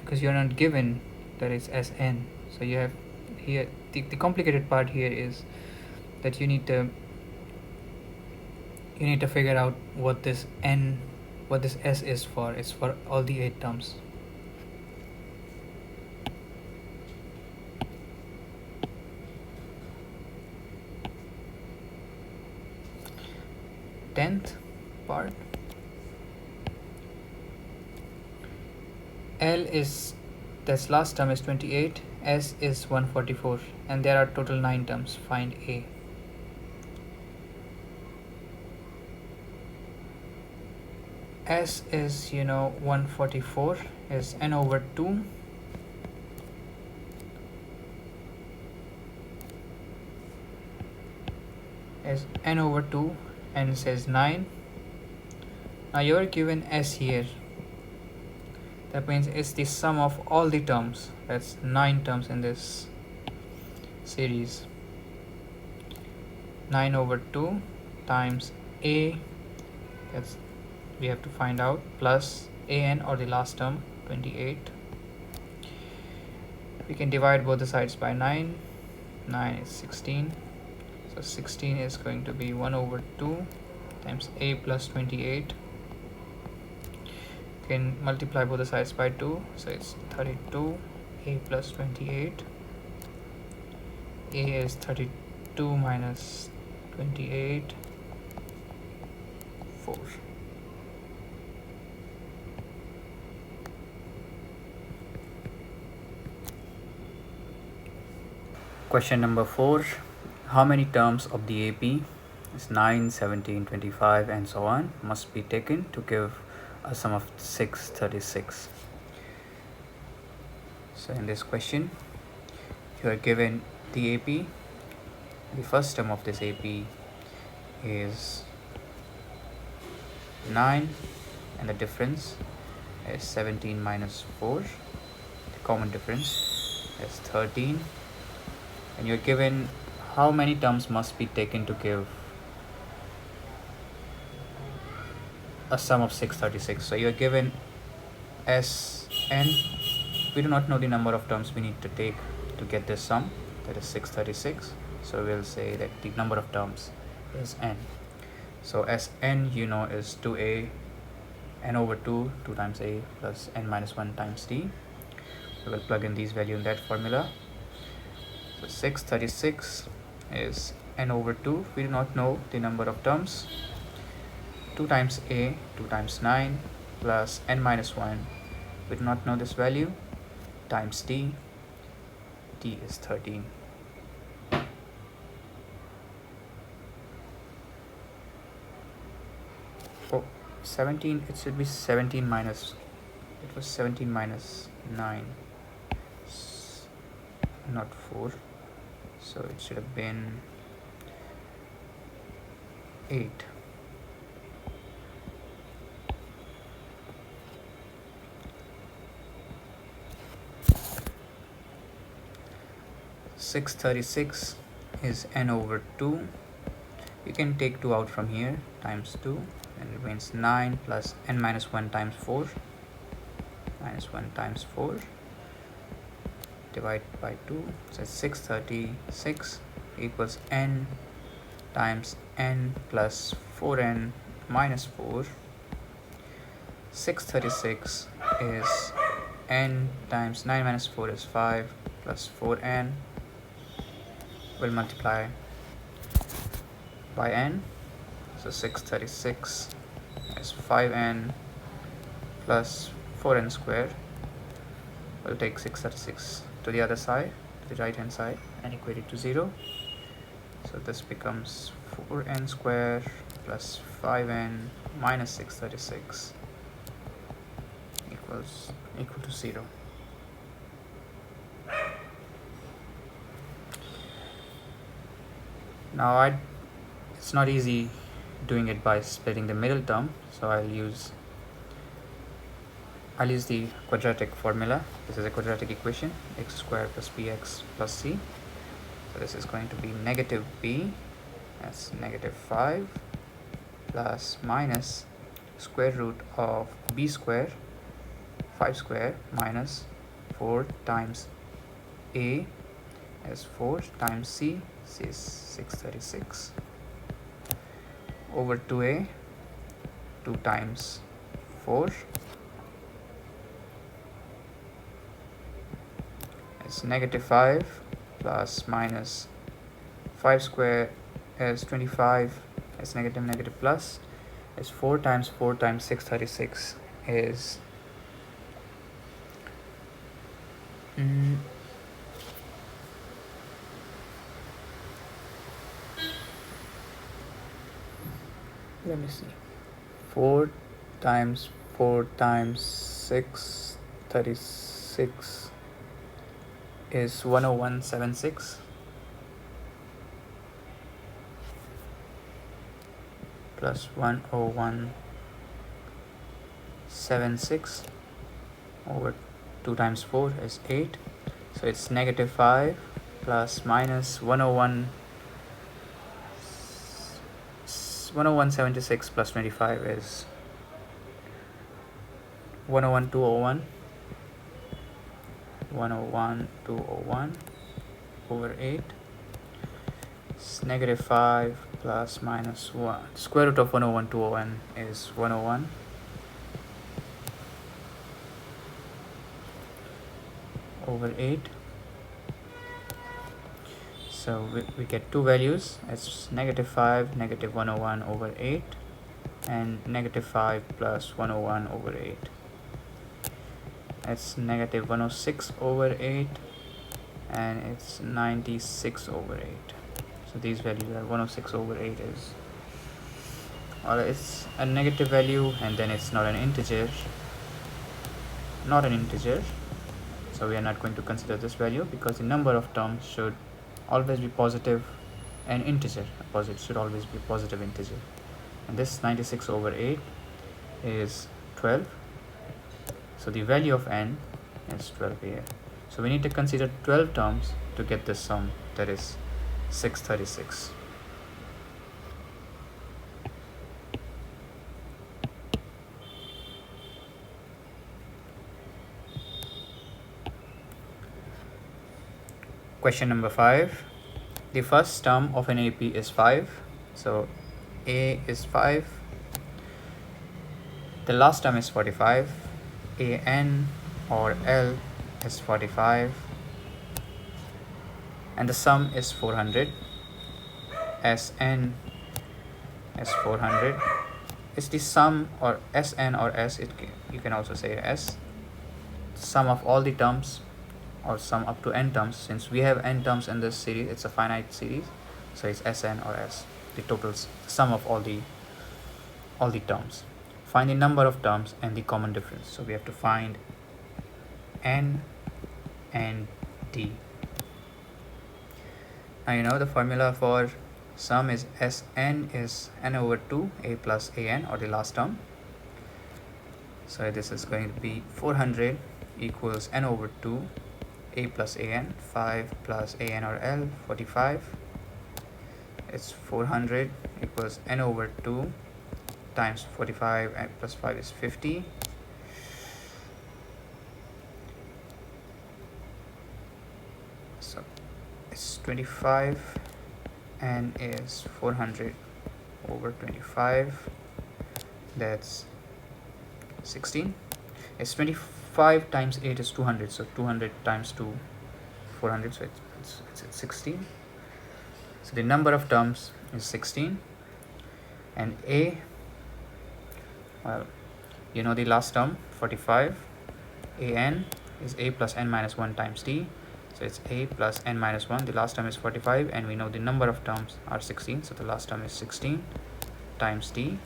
because you're not given that it's Sn. So you have here the complicated part here is that you need to figure out what this s is for. It's for all the 8 terms. Tenth part. L is, this last term is 28, S is 144, and there are total 9 terms. Find A. S is 144 is n over 2. Is n over 2, n says 9. Now you are given S here. That means it's the sum of all the terms. That's 9 terms in this series. 9 over 2 times A, that's we have to find out, plus an, or the last term, 28. We can divide both the sides by 9. 9 is 16. So 16 is going to be 1 over 2 times a plus 28. You can multiply both the sides by 2, so it's 32. A plus 28. A is 32 minus 28. 4. Question number 4. How many terms of the AP is 9, 17, 25 and so on must be taken to give a sum of 636? So in this question you are given the AP. The first term of this AP is 9 and the difference is 17 minus 4. The common difference is 13, and you're given how many terms must be taken to give a sum of 636. So you're given Sn. We do not know the number of terms we need to take to get this sum, that is 636. So we'll say that the number of terms is n. So Sn you know is 2a, n over 2, 2 times a plus n minus 1 times t. We will plug in these values in that formula. So 636 is n over 2. We do not know the number of terms. 2 times a, 2 times 9 plus n minus 1. We do not know this value, times t. T is 13. Oh, 17, it should be 17 minus, it was 17 minus 9, not 4. So it should have been 8. Six 36 is n over 2. You can take 2 out from here, times 2, and it remains 9 plus n minus 1 times 4. Minus 1 times 4. Divide by 2. So 636 equals n times n plus 4n minus 4. 636 is n times 9 minus 4 is 5 plus 4n. Will multiply by n. So 636 is 5n plus 4n squared. We'll take 636 to the other side, to the right hand side, and equate it to 0. So this becomes 4n squared plus 5n minus 636 equal to 0. Now it's not easy doing it by splitting the middle term, so I'll use the quadratic formula. This is a quadratic equation, x squared plus bx plus c. So this is going to be negative b, that's negative 5, plus minus square root of b square, 5 square, minus 4 times a is 4 times c is 636, over 2a, 2 times 4 is negative 5 plus minus 5 square is 25, is negative plus is 4 times 636 is let me see, 4 times 636 is 10176 plus 10176 over 2 times 4 is 8. So it's negative 5 plus minus 10176 plus 25 is 101201. 101201 over 8. It's negative 5 plus minus 1. Square root of 101201 is 101. Over 8. So we get two values. It's negative 5, negative 101 over 8, and negative 5 plus 101 over 8. It's negative 106 over 8 and it's 96/8. So these values are 106/8 is, or it's a negative value, and then it's not an integer, so we are not going to consider this value because the number of terms should always be positive and integer. Should always be positive integer, and this 96/8 is 12, so the value of n is 12 here. So we need to consider 12 terms to get this sum, that is 636. Question number 5. The first term of an AP is 5. So A is 5. The last term is 45. AN or L is 45. And the sum is 400. SN is 400. It's the sum, or SN or S, you can also say S, sum of all the terms, or sum up to n terms. Since we have n terms in this series, it's a finite series, so it's Sn or S, the total sum of all the terms. Find the number of terms and the common difference. So we have to find n and d. Now you know the formula for sum is Sn is n over 2 a plus an, or the last term. So this is going to be 400 equals n over 2 a plus an, 5 plus an or L, 45. It's 400 equals n over 2 times 45, and plus 5 is 50. So it's 25, and is 400 over 25, that's 16. It's 25 times 8 is 200, so 200 times 2, 400, so it's 16. So the number of terms is 16. And A, well, you know the last term, 45. An is a plus n minus 1 times d, so it's a plus n minus 1. The last term is 45, and we know the number of terms are 16, so the last term is 16 times d.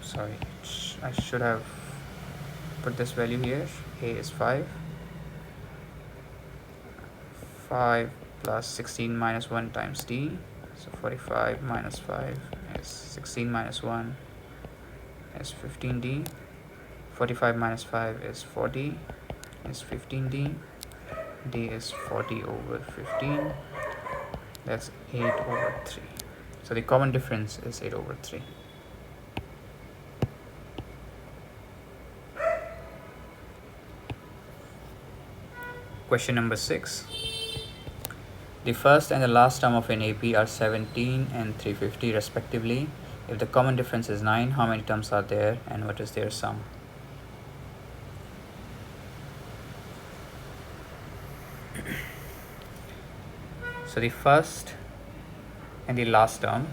Sorry, I should have put this value here. A is 5. 5 plus 16 minus 1 times d, so 45 minus 5 is 16 minus 1 is 15d. 45 minus 5 is 40, is 15d. d is 40 over 15, that's 8 over 3. So the common difference is 8 over 3. Question number 6. The first and the last term of an AP are 17 and 350 respectively. If the common difference is 9, how many terms are there and what is their sum? So the first and the last term,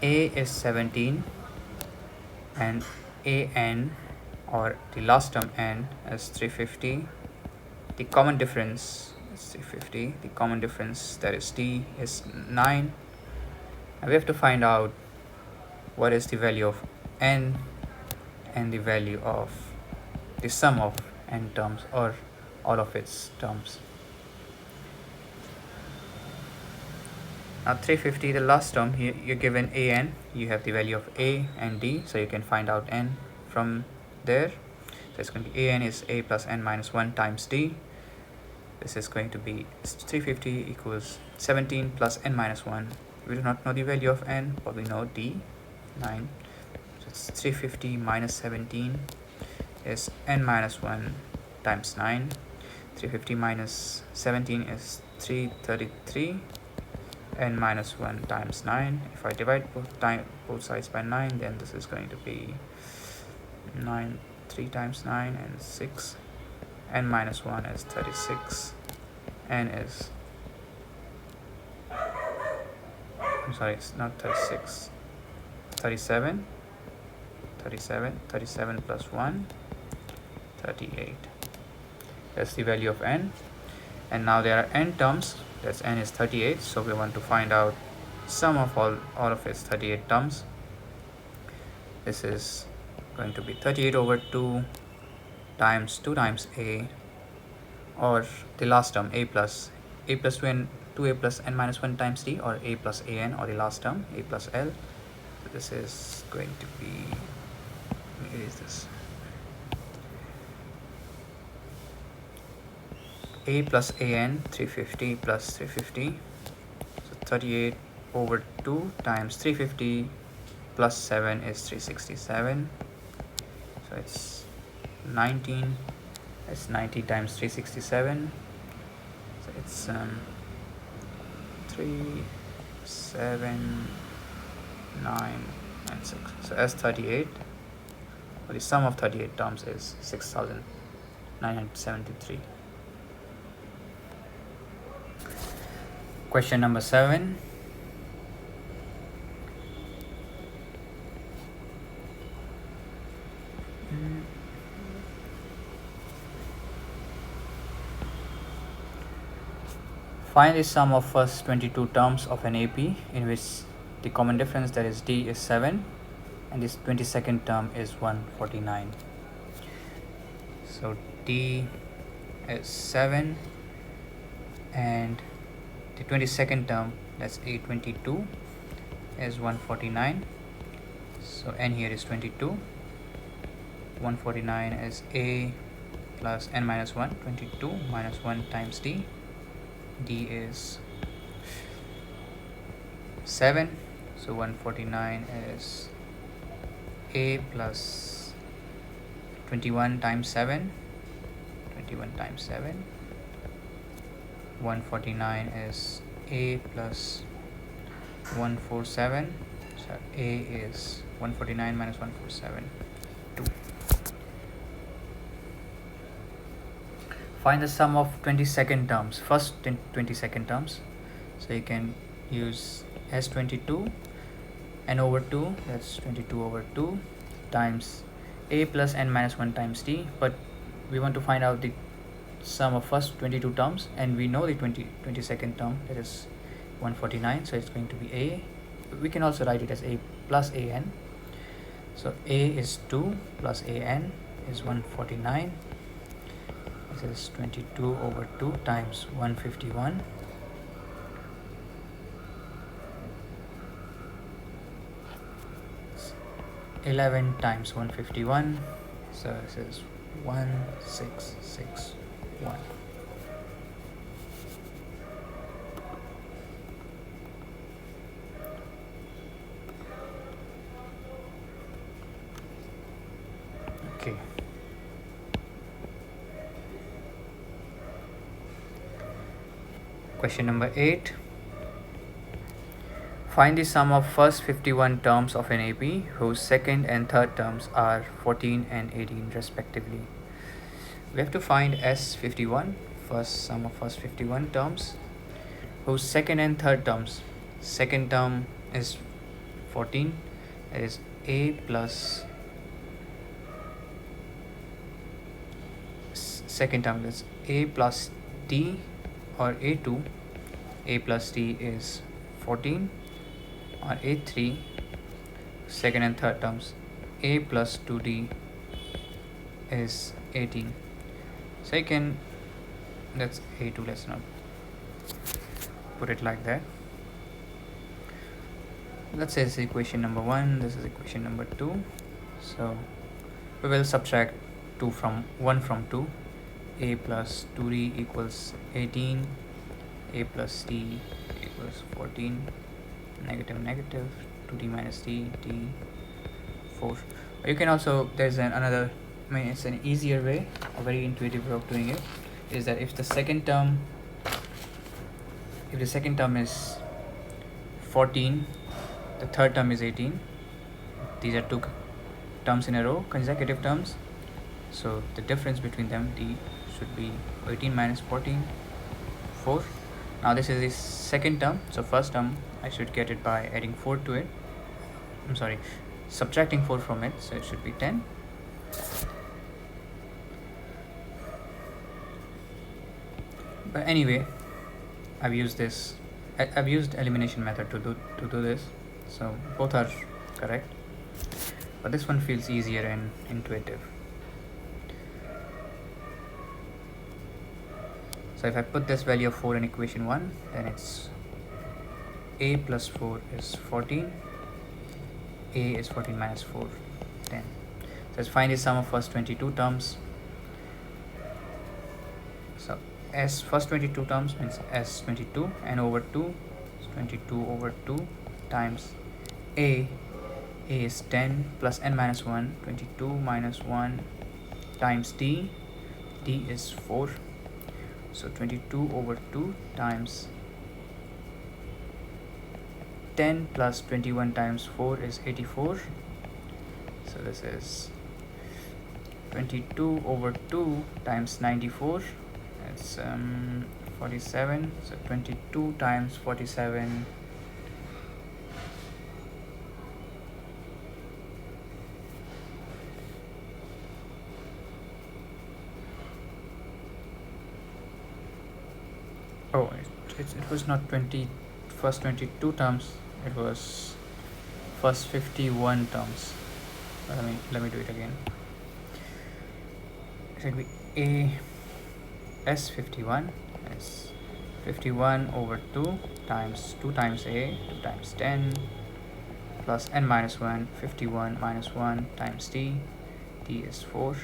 A is 17 and AN, or the last term n, is 350. The common difference is 350. The common difference, that is d, is 9. And we have to find out what is the value of n and the value of the sum of n terms, or all of its terms. Now 350, the last term, here you're given an, you have the value of a and d, so you can find out n from there. So it's going to be an is a plus n minus 1 times d. This is going to be 350 equals 17 plus n minus 1. We do not know the value of n, but we know d, 9. So it's 350 minus 17 is n minus 1 times 9. 350 minus 17 is 333. N minus 1 times 9. If I divide both sides by 9, then this is going to be 9, 3 times 9 and 6. N minus 1 is 36. N is I'm sorry, it's not 36, 37, 37 plus 1, 38. That's the value of n. And now there are n terms, that's n is 38, so we want to find out sum of all of its 38 terms. This is going to be 38 over 2 times 2 times a, or the last term a plus 2a plus n minus 1 times d, or a plus an, or the last term a plus l. So this is going to be, let me erase this, a plus an 350 plus 350, so 38 over 2 times 350 plus 7 is 367, so it's 19, it's 90 times 367, so it's 3, 7, 9 and 6. So as 38, or the sum of 38 terms is 6,973. Question number 7. Find the sum of first 22 terms of an AP in which the common difference, that is d, is 7 and this 22nd term is 149. So d is 7 and the 22nd term, that's a22, is 149. So n here is 22. 149 is a plus n minus 1, 22 minus 1 times d. D is 7, so 149 is a plus 21 times 7, 21 times 7. 149 is a plus 147, so a is 149 minus 147, 2. Find the sum of 22nd terms, first 22nd terms. So you can use S22, n over 2, that's 22 over 2 times a plus n minus 1 times d, but we want to find out the sum of first 22 terms and we know the 22nd term, that is 149, so it's going to be a. We can also write it as a plus an. So a is 2 plus an is 149. This is 22 over 2 times 151. It's 11 times 151. So this is 1661. Okay. Question number 8. Find the sum of first 51 terms of an AP whose second and third terms are 14 and 18 respectively. We have to find S51, first sum of first 51 terms, whose second and third terms, second term is 14, that is a plus second term is a plus d, or a2, a plus d is 14, or a3, second and third terms, a plus 2d is 18. So you can, that's a2, let's not put it like that. Let's say this is equation number 1, this is equation number 2. So we will subtract 1 from 2. A plus 2d equals 18, a plus d equals 14, negative negative, 2d minus d, d 4. Or you can also, there's another, I mean it's an easier way, a very intuitive way of doing it, is that if the second term is 14, the third term is 18, these are two terms in a row, consecutive terms, so the difference between them, d, should be 18 minus 14, 4. Now this is the second term, so first term I should get it by adding 4 to it. I'm sorry, subtracting 4 from it, so it should be 10. But anyway, I've used elimination method to do this, so both are correct, but this one feels easier and intuitive. So if I put this value of 4 in equation 1, then it's a plus 4 is 14, a is 14 minus 4, 10. So let's find the sum of first 22 terms. So s first 22 terms means s22, n over 2 is 22 over 2 times a is 10 plus n minus 1, 22 minus 1 times d is 4. So 22 over 2 times 10 plus 21 times 4 is 84. So this is 22 over 2 times 94. It's 47. So 22 times 47. Oh, it was not first 22 terms, it was first 51 terms. Let me do it again. It should be a s51 is 51 over 2 times 2 times a, 2 times 10 plus n minus 1, 51 minus 1 times d is 4,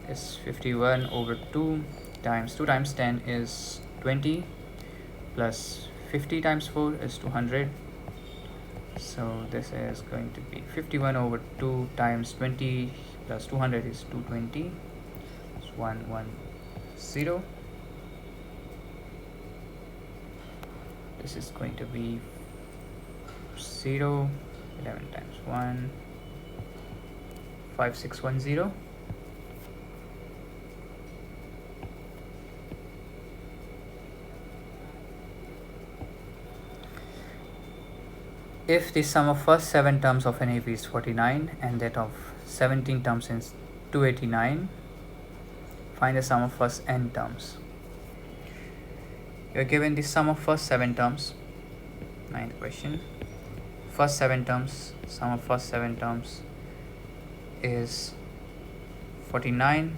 is 51 over 2 times 2 times 10 is 20 plus 50 times 4 is 200. So this is going to be 51 over 2 times 20 plus 200 is 220. It's 110. This is going to be 0, 11 times 1, 5610. If the sum of first 7 terms of an AP is 49 and that of 17 terms is 289, find the sum of first n terms. You are given the sum of first 7 terms. Ninth question. First 7 terms, sum of first 7 terms is 49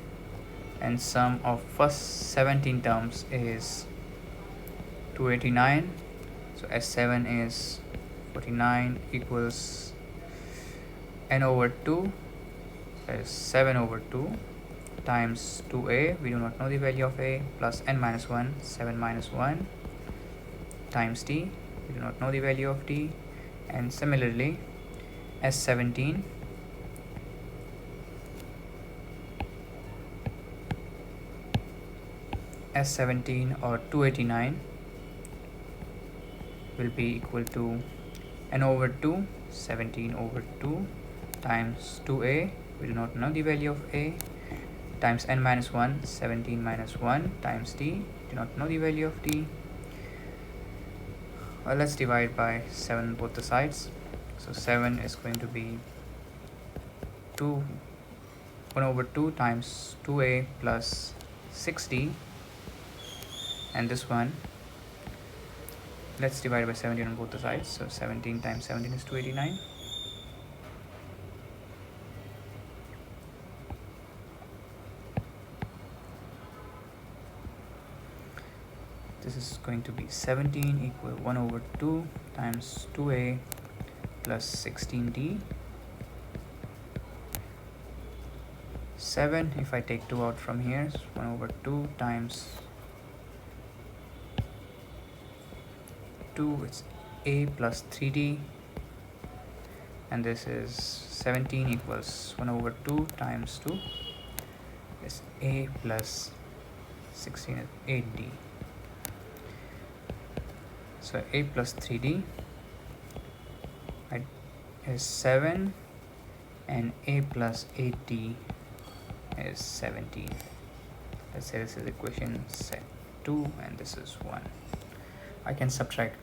and sum of first 17 terms is 289. So S7 is 49 equals n over 2 is 7 over 2 times 2a, we do not know the value of a, plus n minus 1, 7 minus 1 times d, we do not know the value of d, and similarly S17 or 289 will be equal to n over 2, 17 over 2 times 2a, we do not know the value of a, times n minus 1, 17 minus 1 times d, do not know the value of d. Well, let's divide by 7 both the sides. So 7 is going to be 1 over 2 times 2a plus 6d, and this one, let's divide by 17 on both the sides. So 17 times 17 is 289. This is going to be 17 equal 1 over 2 times 2a plus 16d. 7, if I take 2 out from here, is 1 over 2 times 2, it's a plus 3d, and this is 17 equals 1 over 2 times 2 is a plus 16 is 8d. So a plus 3d is 7 and a plus 8d is 17. Let's say this is equation set. 2 and this is 1. I can subtract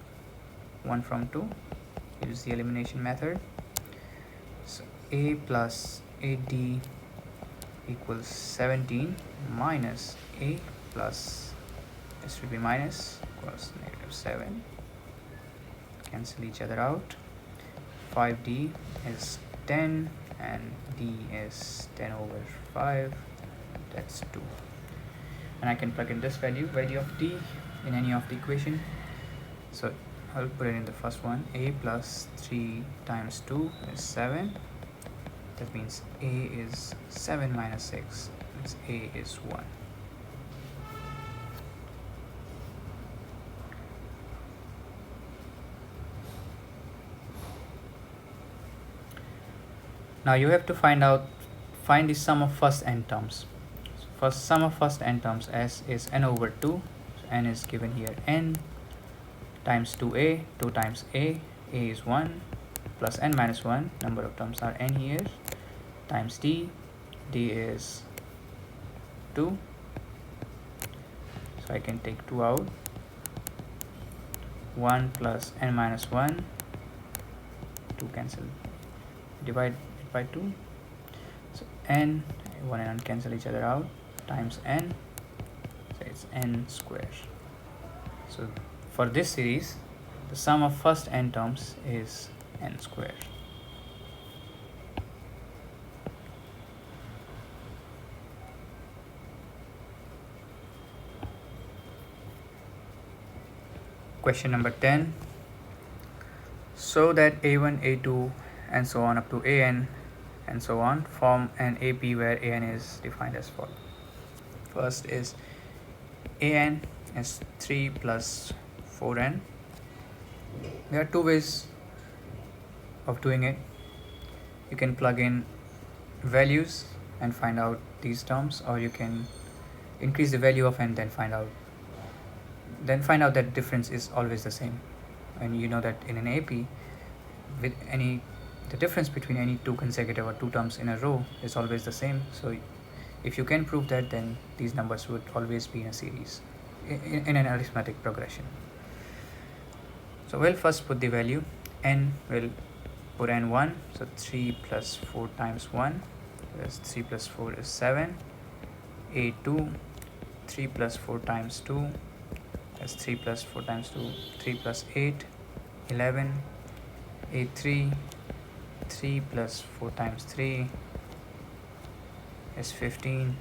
1 from 2, use the elimination method. So a plus 8d equals 17 minus a plus, this should be minus, equals negative 7. Cancel each other out. 5d is 10 and d is 10 over 5, that's 2. And I can plug in this value of d in any of the equation. So I'll put it in the first one. A plus 3 times 2 is 7. That means a is 7 minus 6, means a is 1. Now you have to find the sum of first n terms. So first sum of first n terms, s is n over 2, so n is given here, n times 2a, 2 times a is 1, plus n minus 1, number of terms are n here, times d is 2, so I can take 2 out, 1 plus n minus 1, 2 cancel, divide it by 2, so n, 1 and n cancel each other out, times n, so it's n square. So for this series, the sum of first n terms is n square. Question number 10. So that a1, a2 and so on up to an and so on form an AP where an is defined as follows. First is an is 3 plus 4n. There are two ways of doing it. You can plug in values and find out these terms, or you can increase the value of n, then find out that difference is always the same. And you know that in an AP, with the difference between any two consecutive or two terms in a row is always the same. So if you can prove that, then these numbers would always be in a series, in an arithmetic progression. So we'll first put the value. N will put n1, so 3 plus 4 times 1, that's 3 plus 4 is 7. A2, 3 plus 4 times 2, that's 3 plus 4 times 2, 3 plus 8, 11. A3, 3 plus 4 times 3 is 15.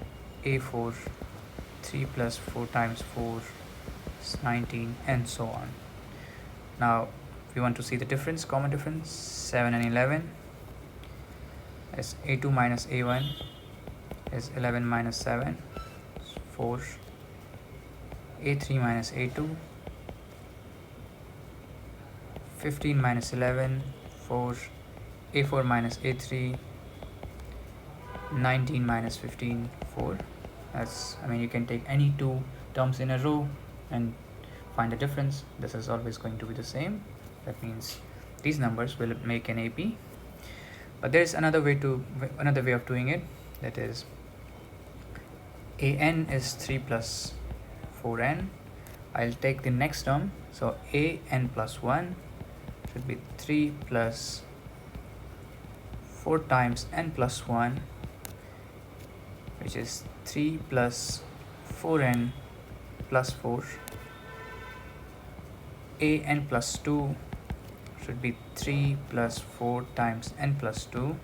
A4, 3 plus 4 times 4 is 19, and so on. Now we want to see the difference, common difference. 7 and 11 is A2 minus A1 is 11 minus 7, 4. A3 minus A2, 15 minus 11, 4. A4 minus A3, 19 minus 15, 4. You can take any two terms in a row and find the difference. This is always going to be the same. That means these numbers will make an AP. But there is another way of doing it. That is, an is 3 plus 4n. I'll take the next term. So an plus 1 should be 3 plus 4 times n plus 1, which is 3 plus 4n plus 4. An plus 2 should be 3 plus 4 times n plus 2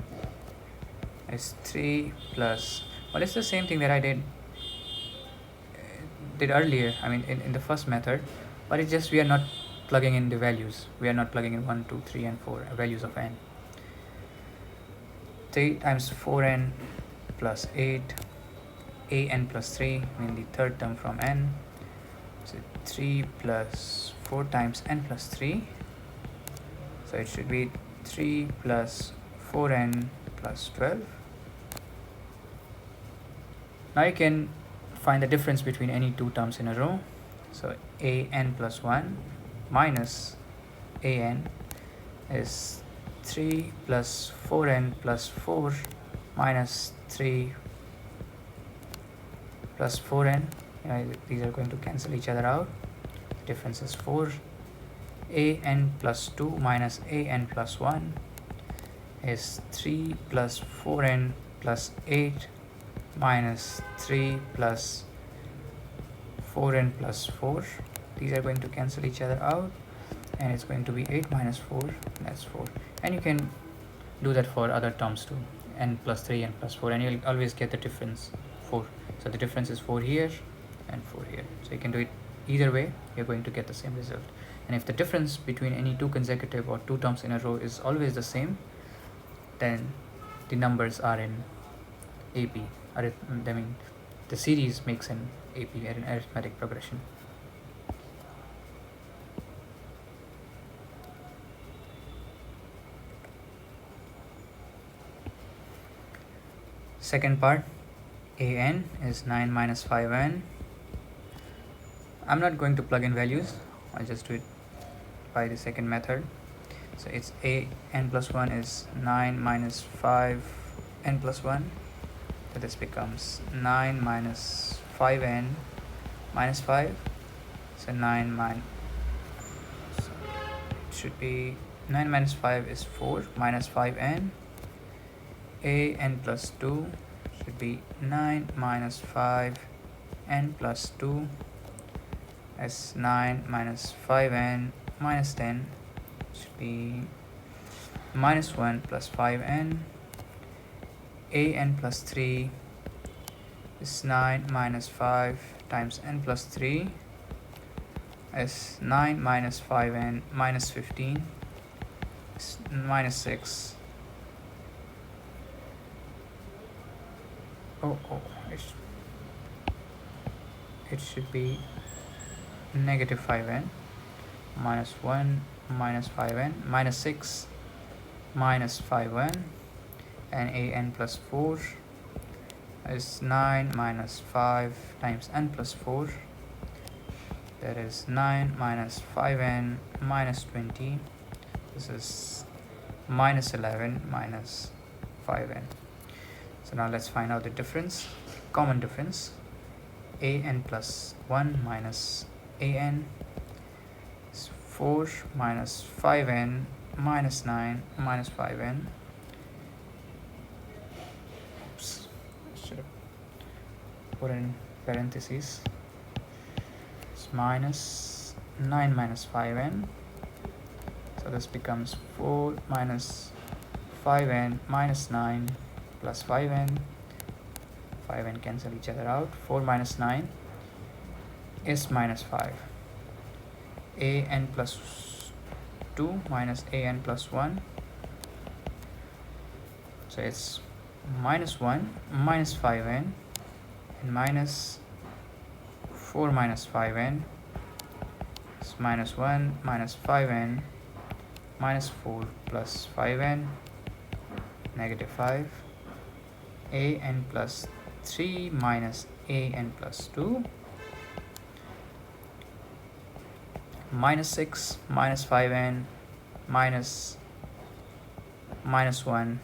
is 3 plus, well, it's the same thing that I did earlier, in the first method, but it's just we are not plugging in the values. We are not plugging in 1, 2, 3 and 4 values of n. 3 times 4n plus 8, an plus 3, the third term from n. So 3 plus 4 times n plus 3, so it should be 3 plus 4n plus 12. Now you can find the difference between any two terms in a row. So an plus 1 minus an is 3 plus 4n plus 4 minus 3 plus 4n, these are going to cancel each other out. The difference is 4. An plus 2 minus an plus 1 is 3 plus 4n plus 8 minus 3 plus 4n plus 4. These are going to cancel each other out, and it's going to be 8 minus 4, that's 4. And you can do that for other terms too, n plus 3, n plus 4, and you'll always get the difference 4. So the difference is 4 here and 4 here. So you can do it either way, you're going to get the same result. And if the difference between any two consecutive or two terms in a row is always the same, then the numbers are in AP. I mean, the series makes an AP, an arithmetic progression. Second part, an is 9 minus 5n. I'm not going to plug in values, I'll just do it by the second method. So it's an plus 1 is 9 minus 5n plus 1. So this becomes 9 minus 5n minus 5. So 9 minus, so it should be 9 minus 5 is 4 minus 5n. An plus 2 should be 9 minus 5n plus 2 as 9 minus 5n minus 10 should be minus 1 plus 5n. An plus 3 is 9 minus 5 times n plus 3 as 9 minus 5n minus 15 is minus 6. It should be negative 5n minus 1 minus 5n minus 6 minus 5n, and an plus 4 is 9 minus 5 times n plus 4, that is 9 minus 5n minus 20. This is minus 11 minus 5n. So now let's find out the difference, common difference. An plus 1 minus an is 4 minus 5n minus 9 minus 5n. Oops, I should have put in parentheses. It's minus 9 minus 5n. So this becomes 4 minus 5n minus 9 plus 5n. 5n cancel each other out. 4 minus 9 is minus 5. An plus 2 minus an plus 1. So it's minus 1 minus 5n and minus 4 minus 5n. It's minus 1 minus 5n minus 4 plus 5n, negative 5. An plus 3 minus an plus 2, minus 6 minus 5n minus 1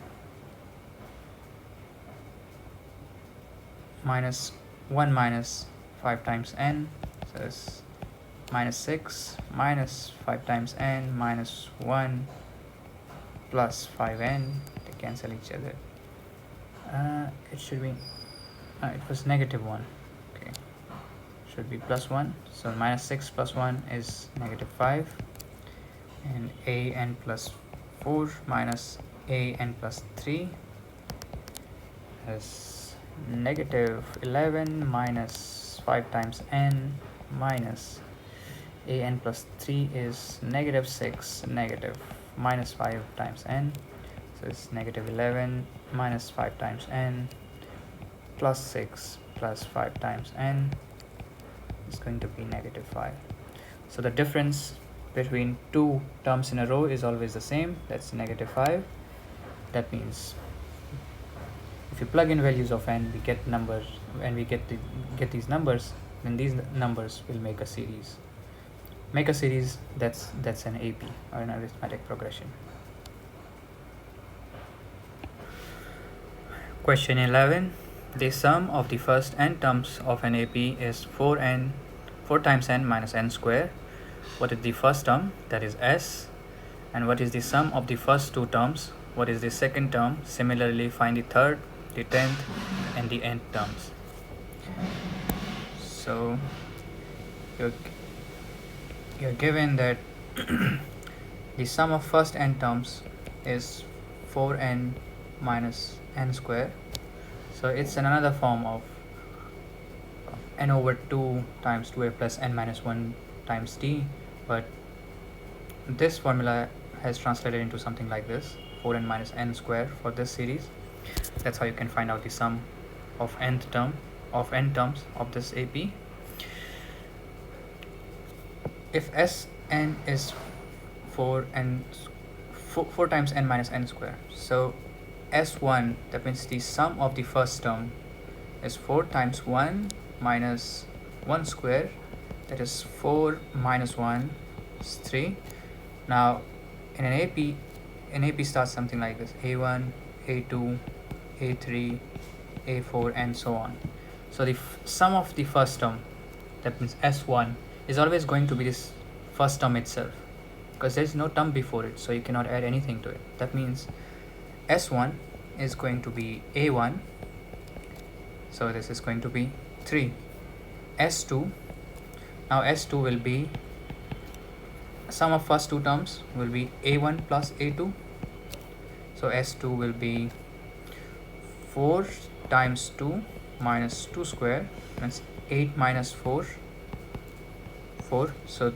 minus 1 minus 5 times n, so it's minus 6 minus 5 times n minus 1 plus 5n. They cancel each other. It should be it was negative 1. Okay, should be plus 1. So minus 6 plus 1 is negative 5, and an plus 4 minus an plus 3 is negative 11 minus 5 times n minus an plus 3 is negative 6 negative minus 5 times n. So it's negative 11 minus 5 times n plus 6 plus 5 times n is going to be negative 5. So the difference between two terms in a row is always the same, that's negative 5. That means if you plug in values of n, we get numbers, and we get these numbers, then these numbers will make a series. Make a series, that's an AP, or an arithmetic progression. Question 11. The sum of the first n terms of an AP is 4 times n minus n square. What is the first term? That is s. And what is the sum of the first two terms? What is the second term? Similarly, find the third, the 10th, and the nth terms. So you're given that the sum of first n terms is 4n minus n square. So it's another form of n over 2 times 2a plus n minus 1 times t, but this formula has translated into something like this, 4n minus n square for this series. That's how you can find out the sum of n terms of this AP. If Sn is 4 times n minus n square, so S1, that means the sum of the first term, is 4 times 1 minus 1 square, that is 4 minus 1 is 3. Now in an AP starts something like this: A1, A2, A3, A4, and so on. So the sum of the first term, that means S1, is always going to be this first term itself, because there is no term before it, so you cannot add anything to it. That means S1 is going to be A1, so this is going to be 3. S2, now S2 will be, sum of first two terms will be A1 plus A2, so S2 will be 4 times 2 minus 2 square, that's 8 minus 4, 4. So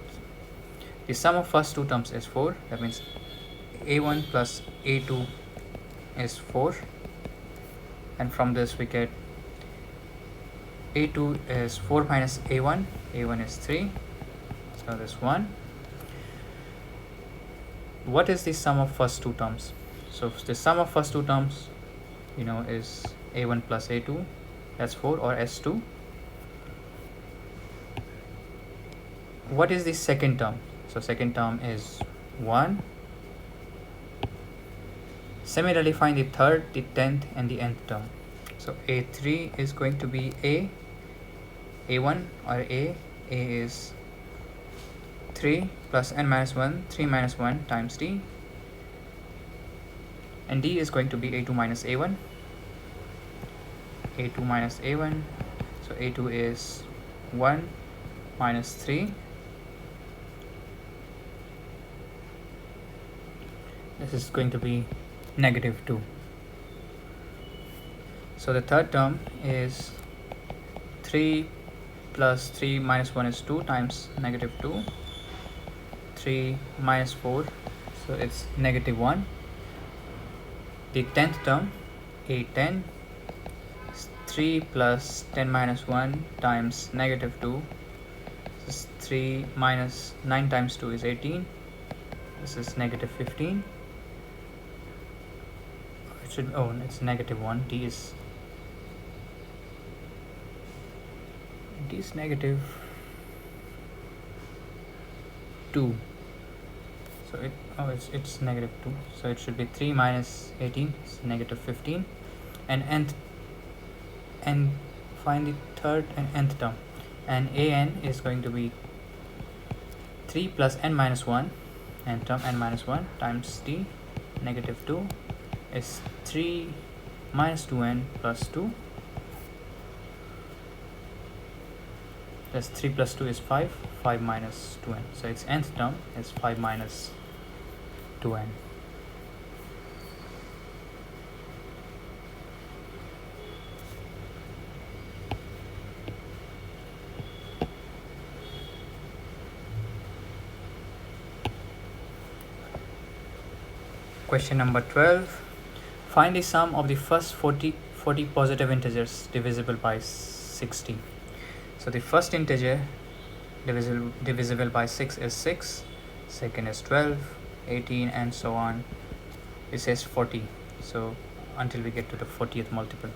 the sum of first two terms is 4, that means A1 plus A2 is 4, and from this we get A2 is 4 minus A1, A1 is 3, so this 1. What is the sum of first two terms? So the sum of first two terms, is A1 plus A2, that's 4, or S2. What is the second term? So second term is 1. Similarly, find the third, the 10th, and the nth term. So A3 is going to be A1 or A is 3 plus n minus 1, 3 minus 1 times t, and D is going to be A2 minus A1, A2 minus A1, so A2 is 1 minus 3, this is going to be negative 2. So the third term is 3 plus 3 minus 1 is 2 times negative 2, 3 minus 4, so it's negative 1. The 10th term, A10, is 3 plus 10 minus 1 times negative 2, this is 3 minus 9 times 2 is 18, this is negative 15. It's negative 1. D is negative 2, so it's negative 2, so it should be 3 minus 18 is negative 15. And find the third and nth term, and an is going to be 3 plus n minus 1, and term n minus 1 times t, negative 2 is 3 minus 2n plus 2, that's 3 plus 2 is 5, 5 minus 2n, so its nth term is 5 minus 2n. Question number 12. Find the sum of the first 40 positive integers divisible by 60. So the first integer divisible by 6 is 6, second is 12, 18, and so on. It says 40, so until we get to the 40th multiple.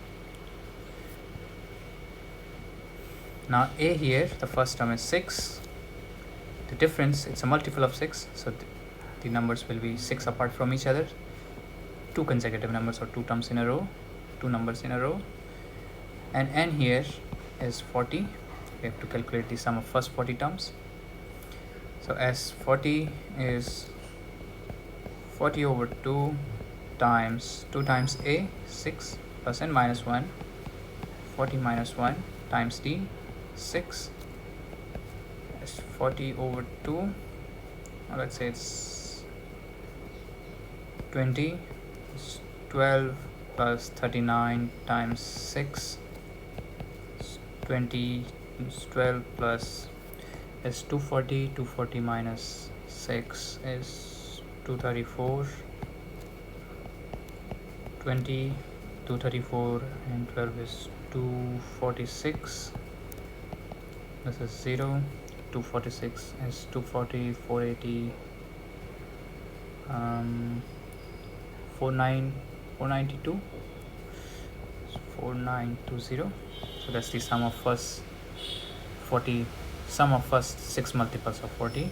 Now a here, the first term is 6. The difference, it's a multiple of 6, so the numbers will be 6 apart from each other, 2 consecutive numbers or 2 terms in a row, 2 numbers in a row. and n here is 40. We have to calculate the sum of first 40 terms. So as 40 is 40 over 2 times 2 times a, 6, plus n minus 1, 40 minus 1 times d, 6, is 40 over 2, let's say it's 20, it's 12 plus 39 times 6, 20 is 12 plus is 240, 240 minus 6 is 234, 20, 234 and 12 is 246, this is 0, 246 is 240, 480, 492, 4920. So that's the sum of first 40, sum of first 6 multiples of 40.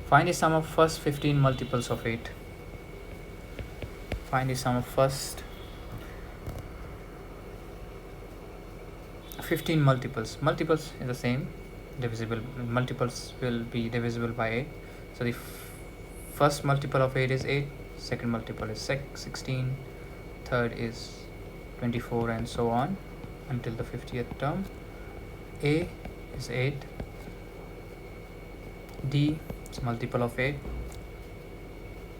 Find the sum of first 15 multiples of 8. Find the sum of first 15 multiples. Multiples is the same, divisible. Multiples will be divisible by 8. So the first multiple of 8 is 8, second multiple is 16, third is 24, and so on until the 50th term. A is 8, D is multiple of 8,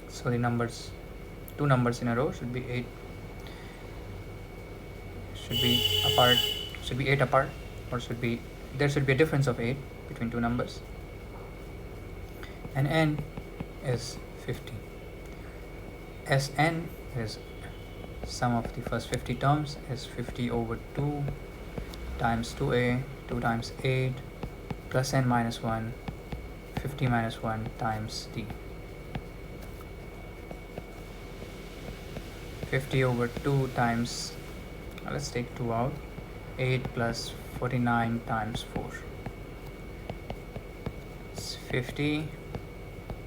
so the numbers, two numbers in a row should be 8, should be apart, should be 8 apart, or should be, there should be a difference of 8 between two numbers. And n is 50. Sn is sum of the first 50 terms is 50 over 2 times 2a, 2 times 8 plus n minus 1, 50 minus 1 times d. 50 over 2 times, let's take 2 out, 8 plus 49 times 4. It's 50,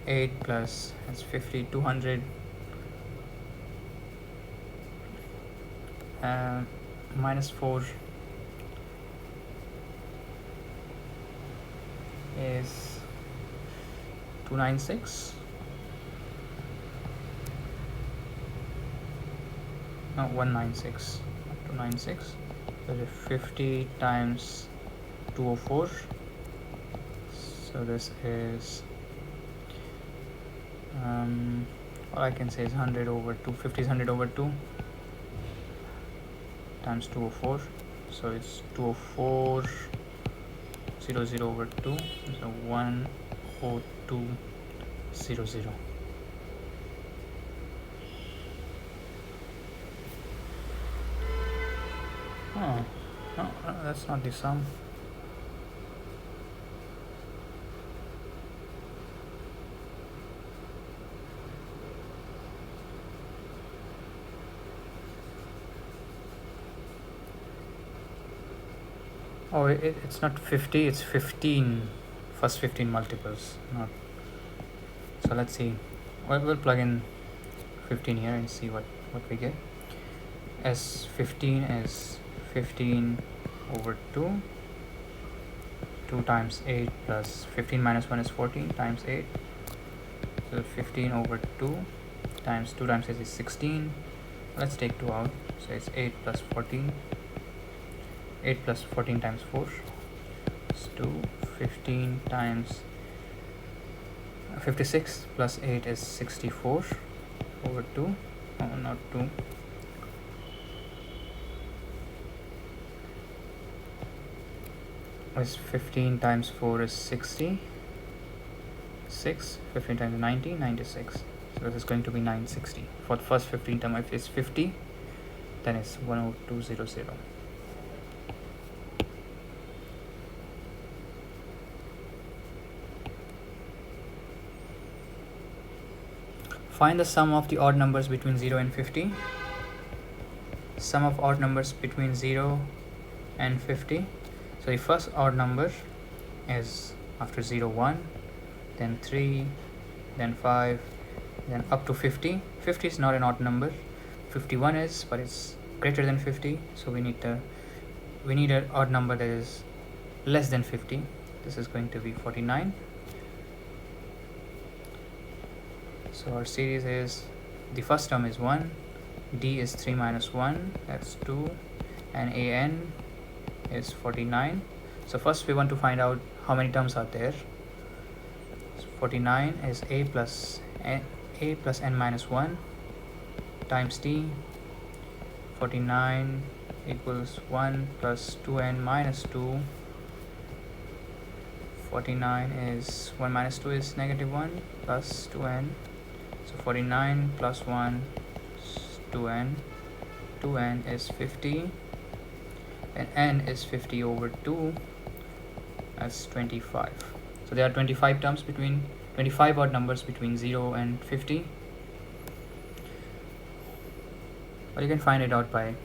8 plus, that's 50, 200, minus 4 is 296. No, 196, 296. So 50 times 204. So this is all I can say is 100 over 2. 50 is 100 over 2 times 204. So it's 204 00 over 2. So 10200. Oh, no, that's not the sum. Oh, it's not 50, it's 15, first 15 multiples, not. So let's see, we'll plug in 15 here and see what we get. As 15 is 15 over 2, 2 times 8 plus 15 minus 1 is 14 times 8. So 15 over 2 times 2 times 8 is 16. Let's take 2 out, so it's 8 plus 14. 8 plus 14 times 4 is 2. 15 times 56 plus 8 is 64 over 2. Oh, not 2. Is 15 times 4 is 60. 6. 15 times 90, 96. So this is going to be 960. For the first 15 term, if it's 50, then it's 10200. Find the sum of the odd numbers between 0 and 50. Sum of odd numbers between 0 and 50. So the first odd number is after 0, 1, then 3, then 5, then up to 50. 50 is not an odd number, 51 is, but it's greater than 50, so we need an odd number that is less than 50. This is going to be 49. So our series is, the first term is 1, D is 3 minus 1, that's 2, and AN is 49. So first we want to find out how many terms are there. So 49 is A plus n minus 1 times D. 49 equals 1 plus 2n minus 2. 49 is 1 minus 2 is negative 1 plus 2n. So 49 plus 1 is 2n. 2n is 50, and n is 50 over 2. That's 25. So there are 25 terms between 25 odd numbers between 0 and 50. Or you can find it out by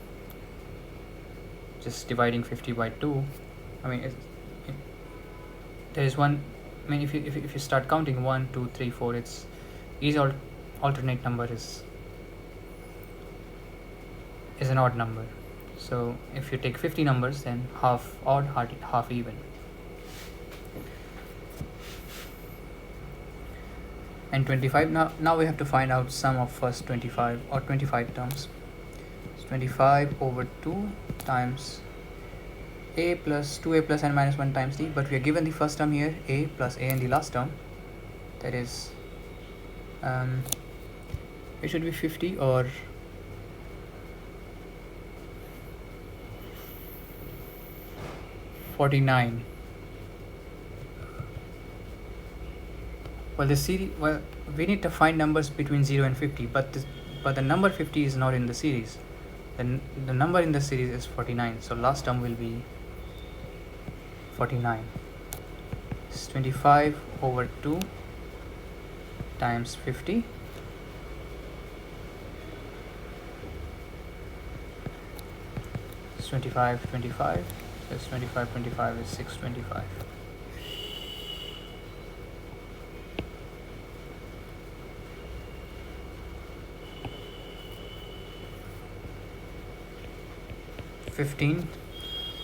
just dividing 50 by 2. I mean, there is one. I mean, if you start counting 1, 2, 3, 4, it's each alternate number is an odd number. So if you take 50 numbers, then half odd, half even. And 25. Now we have to find out sum of first 25 or 25 terms. So 25 over 2 times a plus 2a plus n minus 1 times d, but we are given the first term here, a plus a, and the last term, that is it should be 50 or 49. Well, we need to find numbers between 0 and 50, but the number 50 is not in the series. The number in the series is 49, so last term will be 49. It's 25 over 2 times 50. It's 25, 25. So it's 25, 25 is 625.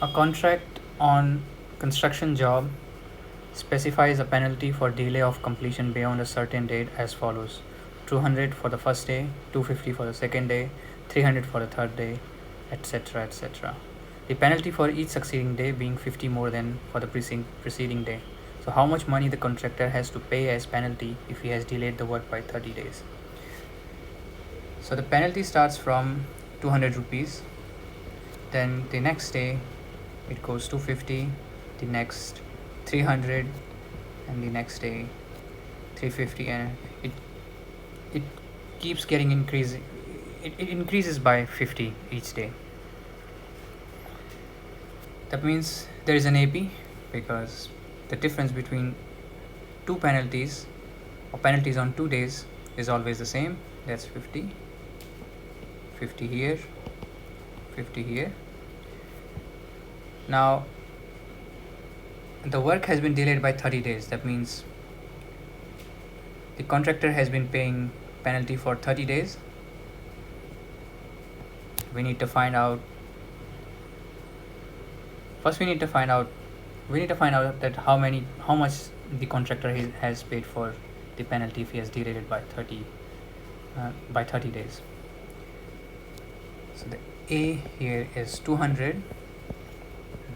A contract on construction job specifies a penalty for delay of completion beyond a certain date as follows: 200 for the first day, 250 for the second day, 300 for the third day, etc., etc. The penalty for each succeeding day being 50 more than for the preceding day. So how much money the contractor has to pay as penalty if he has delayed the work by 30 days? So the penalty starts from 200 rupees. Then the next day it goes 250, the next 300, and the next day 350, and it keeps getting increasing. It increases by 50 each day. That means there is an AP, because the difference between two penalties or penalties on 2 days is always the same. That's 50, 50 here, 50 here. Now the work has been delayed by 30 days. That means the contractor has been paying penalty for 30 days. We need to find out that how much the contractor has paid for the penalty if he has delayed it by 30 days. So the A here is 200,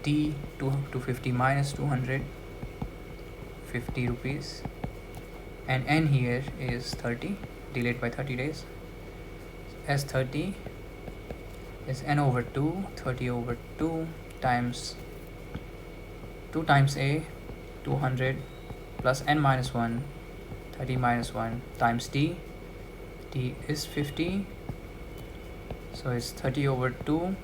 D 250 minus 200, 50 rupees, and N here is 30, delayed by 30 days. As 30 is N over 2, 30 over 2 times 2 times A, 200 plus N minus 1, 30 minus 1 times D. D is 50, so it's 30 over 2.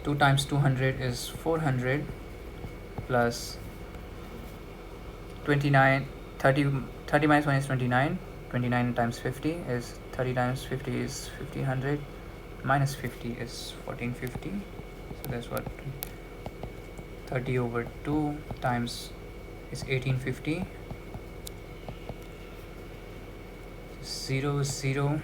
2 times 200 is 400 plus 29. 30 minus 1 is 29. 29 times 50 is 30 times 50 is 1500, minus 50 is 1450. So that's what 30 over 2 times is 1850 0 0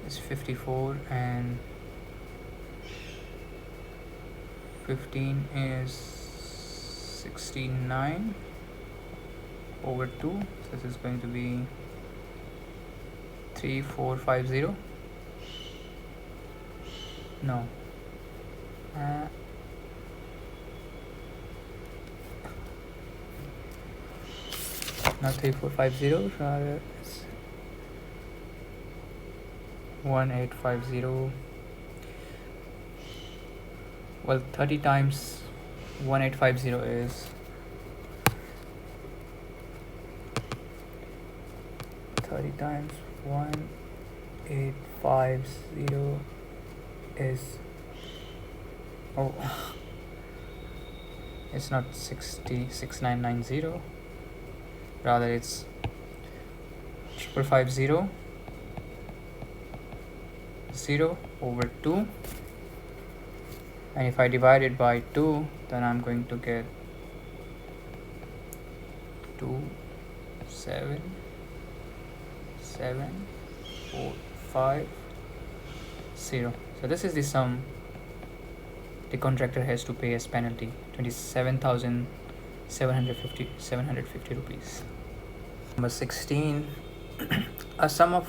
is 54 and 15 is 69 over 2. So this is going to be 3450. No, not 3450, rather it's 1850. Well, 30 times 1850 is 30 times 1850 is, oh, it's not 6990, rather it's 5550 0 over 2, and if I divide it by 2, then I'm going to get 2 7 7 4 5 0. So this is the sum the contractor has to pay as penalty, 27,750 rupees. Number 16, a sum of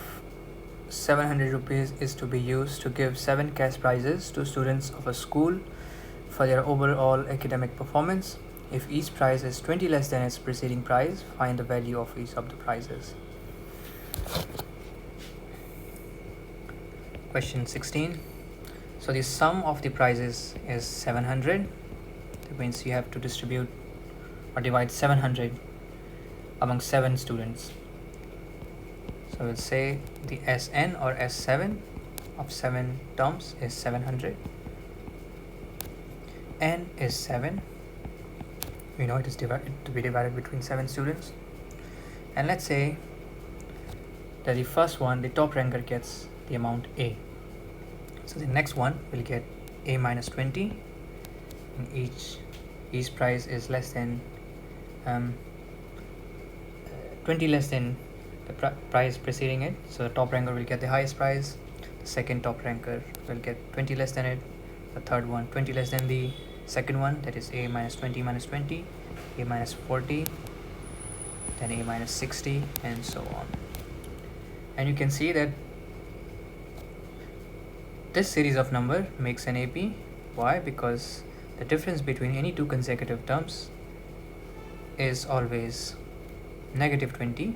700 rupees is to be used to give 7 cash prizes to students of a school for their overall academic performance. If each prize is 20 less than its preceding prize, find the value of each of the prizes. Question 16. So the sum of the prizes is 700. That means you have to distribute or divide 700 among 7 students. So we'll say the Sn or S7 of 7 terms is 700. N is 7. We know it is to be divided between 7 students. And let's say that the first one, the top ranker, gets the amount A. So the next one will get A minus 20, and each prize is less than 20 less than the prize preceding it. So the top ranker will get the highest prize, the second top ranker will get 20 less than it, the third one 20 less than the second one, that is A minus 20 minus 20, A minus 40, then A minus 60, and so on. And you can see that this series of number makes an AP. Why? Because the difference between any two consecutive terms is always negative 20.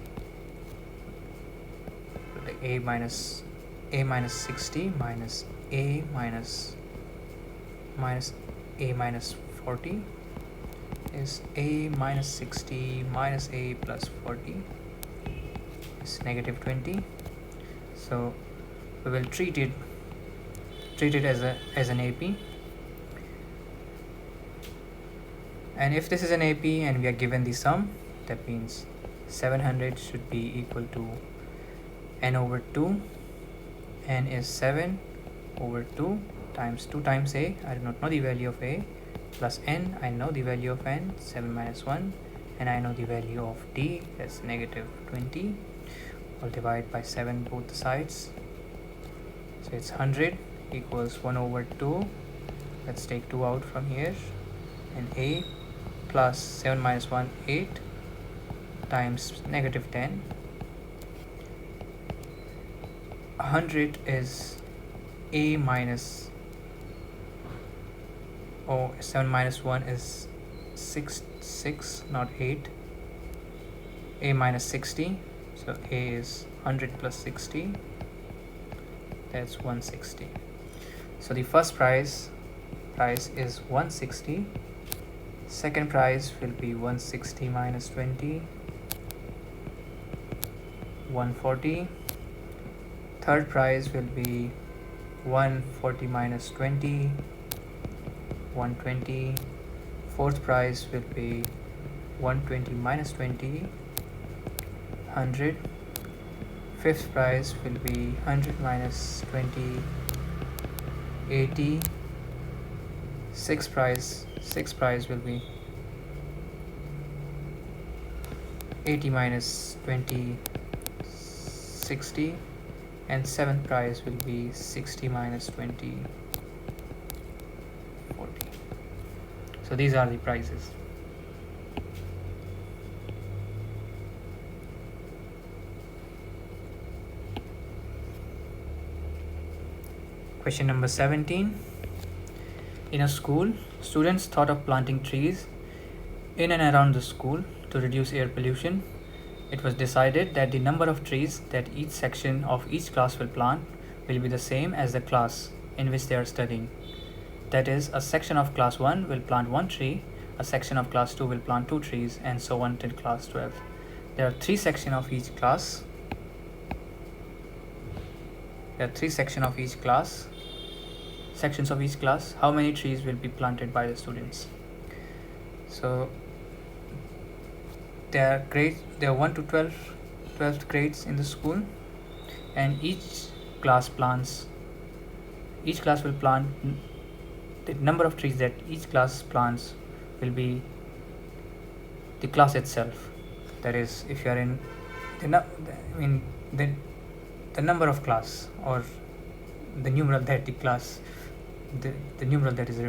Like A minus 60 minus A minus A minus 40 is A minus 60 minus A plus 40 is negative 20. So we will treat it as an AP. And if this is an AP and we are given the sum, that means 700 should be equal to n over 2. N is 7 over 2 times 2 times A. I do not know the value of A, plus n, I know the value of n, 7 minus 1, and I know the value of D, that's negative 20. I'll divide by 7 both the sides. So it's 100 equals 1 over 2. Let's take 2 out from here, and A plus 7 minus 1, 8 times negative 10. 100 is A minus, 7 minus 1 is 6 not 8. A minus 60, so A is 100 plus 60, that's 160. So the first prize is 160. Second prize will be 160 minus 20, 140. Third prize will be 140 minus 20, 120. Fourth prize will be 120 minus 20, 100. Fifth prize will be 100 minus 20, 80. Sixth prize will be 80 minus 20, 60, and seventh prize will be 60 minus 20, 40. So these are the prizes. Question number 17. In a school, students thought of planting trees in and around the school to reduce air pollution. It was decided that the number of trees that each section of each class will plant will be the same as the class in which they are studying. That is, a section of class 1 will plant 1 tree, a section of class 2 will plant 2 trees, and so on till class 12. There are 3 sections of each class. Sections of each class. How many trees will be planted by the students? So there are 1 to 12th grades in the school, and each class will plant, the number of trees that each class plants will be the class itself. That is, if you are in the number of class, or the numeral that the class, the numeral that is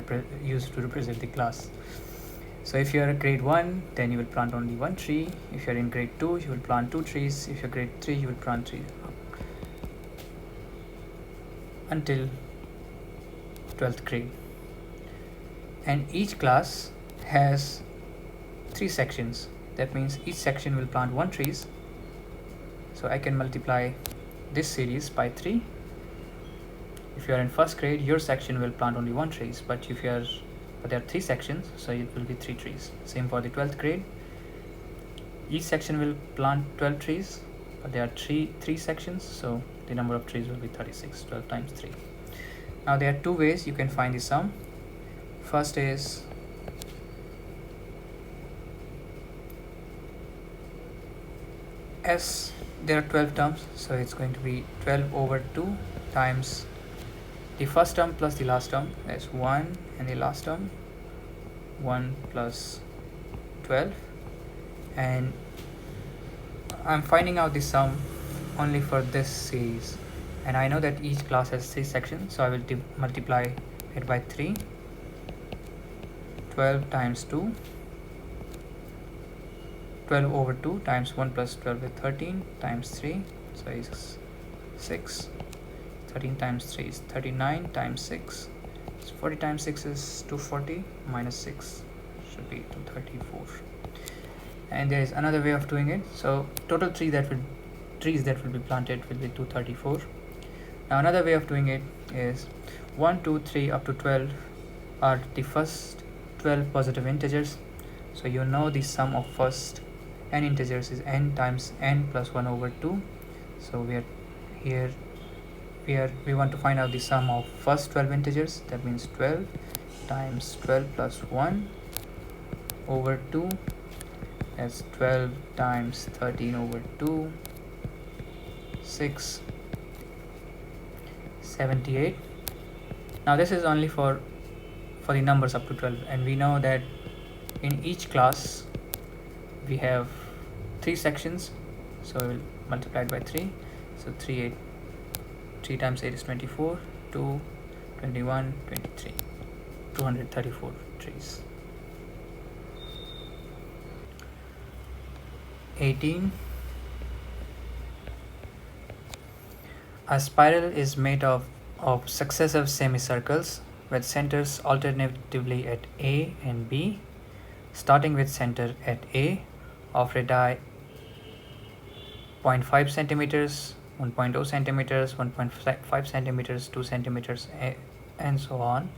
used to represent the class. So if you are in grade 1, then you will plant only 1 tree. If you are in grade 2, you will plant 2 trees. If you are grade 3, you will plant 3 until 12th grade. And each class has 3 sections. That means each section will plant 1 trees. So I can multiply this series by 3. If you are in first grade, your section will plant only 1 trees, but there are 3 sections, so it will be 3 trees. Same for the 12th grade. Each section will plant 12 trees, but there are 3 sections, so the number of trees will be 36. 12 times 3. Now there are 2 ways you can find the sum. First is there are 12 terms, so it's going to be 12 over 2 times the first term plus the last term. That's 1, and the last term 1 plus 12, and I'm finding out the sum only for this series, and I know that each class has 3 sections, so I will multiply it by 3. 12 times 2, 12 over 2 times 1 plus 12 is 13 times 3, so it's 6. 13 times 3 is 39 times 6. So 40 times 6 is 240, minus 6 should be 234. And there is another way of doing it. So total trees that will be planted will be 234. Now another way of doing it is 1, 2, 3 up to 12 are the first 12 positive integers. So you know the sum of first n integers is n times n plus 1 over 2. So we want to find out the sum of first 12 integers. That means 12 times 12 plus 1 over 2. That's 12 times 13 over 2, 6, 78. Now this is only for the numbers up to 12, and we know that in each class we have 3 sections, so we will multiply it by 3. So 3 times 8 is 24, 2, 21, 23, 234 trees. 18. A spiral is made of successive semicircles with centers alternatively at A and B, starting with center at A of radii 0.5 centimeters, 1.0 centimeters, 1.5 centimeters, 2 centimeters, and so on,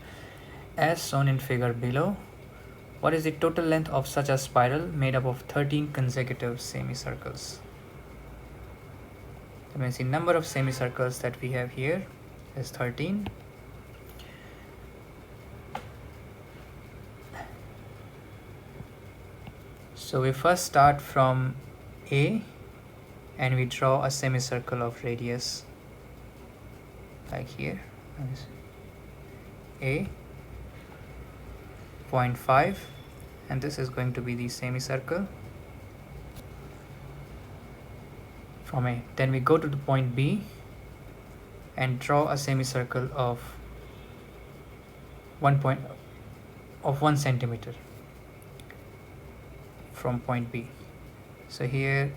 as shown in figure below. What is the total length of such a spiral made up of 13 consecutive semicircles? That means the number of semicircles that we have here is 13. So we first start from A and we draw a semicircle of radius like here. A 0.5, and this is going to be the semicircle. from A. Then we go to the point B and draw a semicircle of 1 centimeter from point B. So here,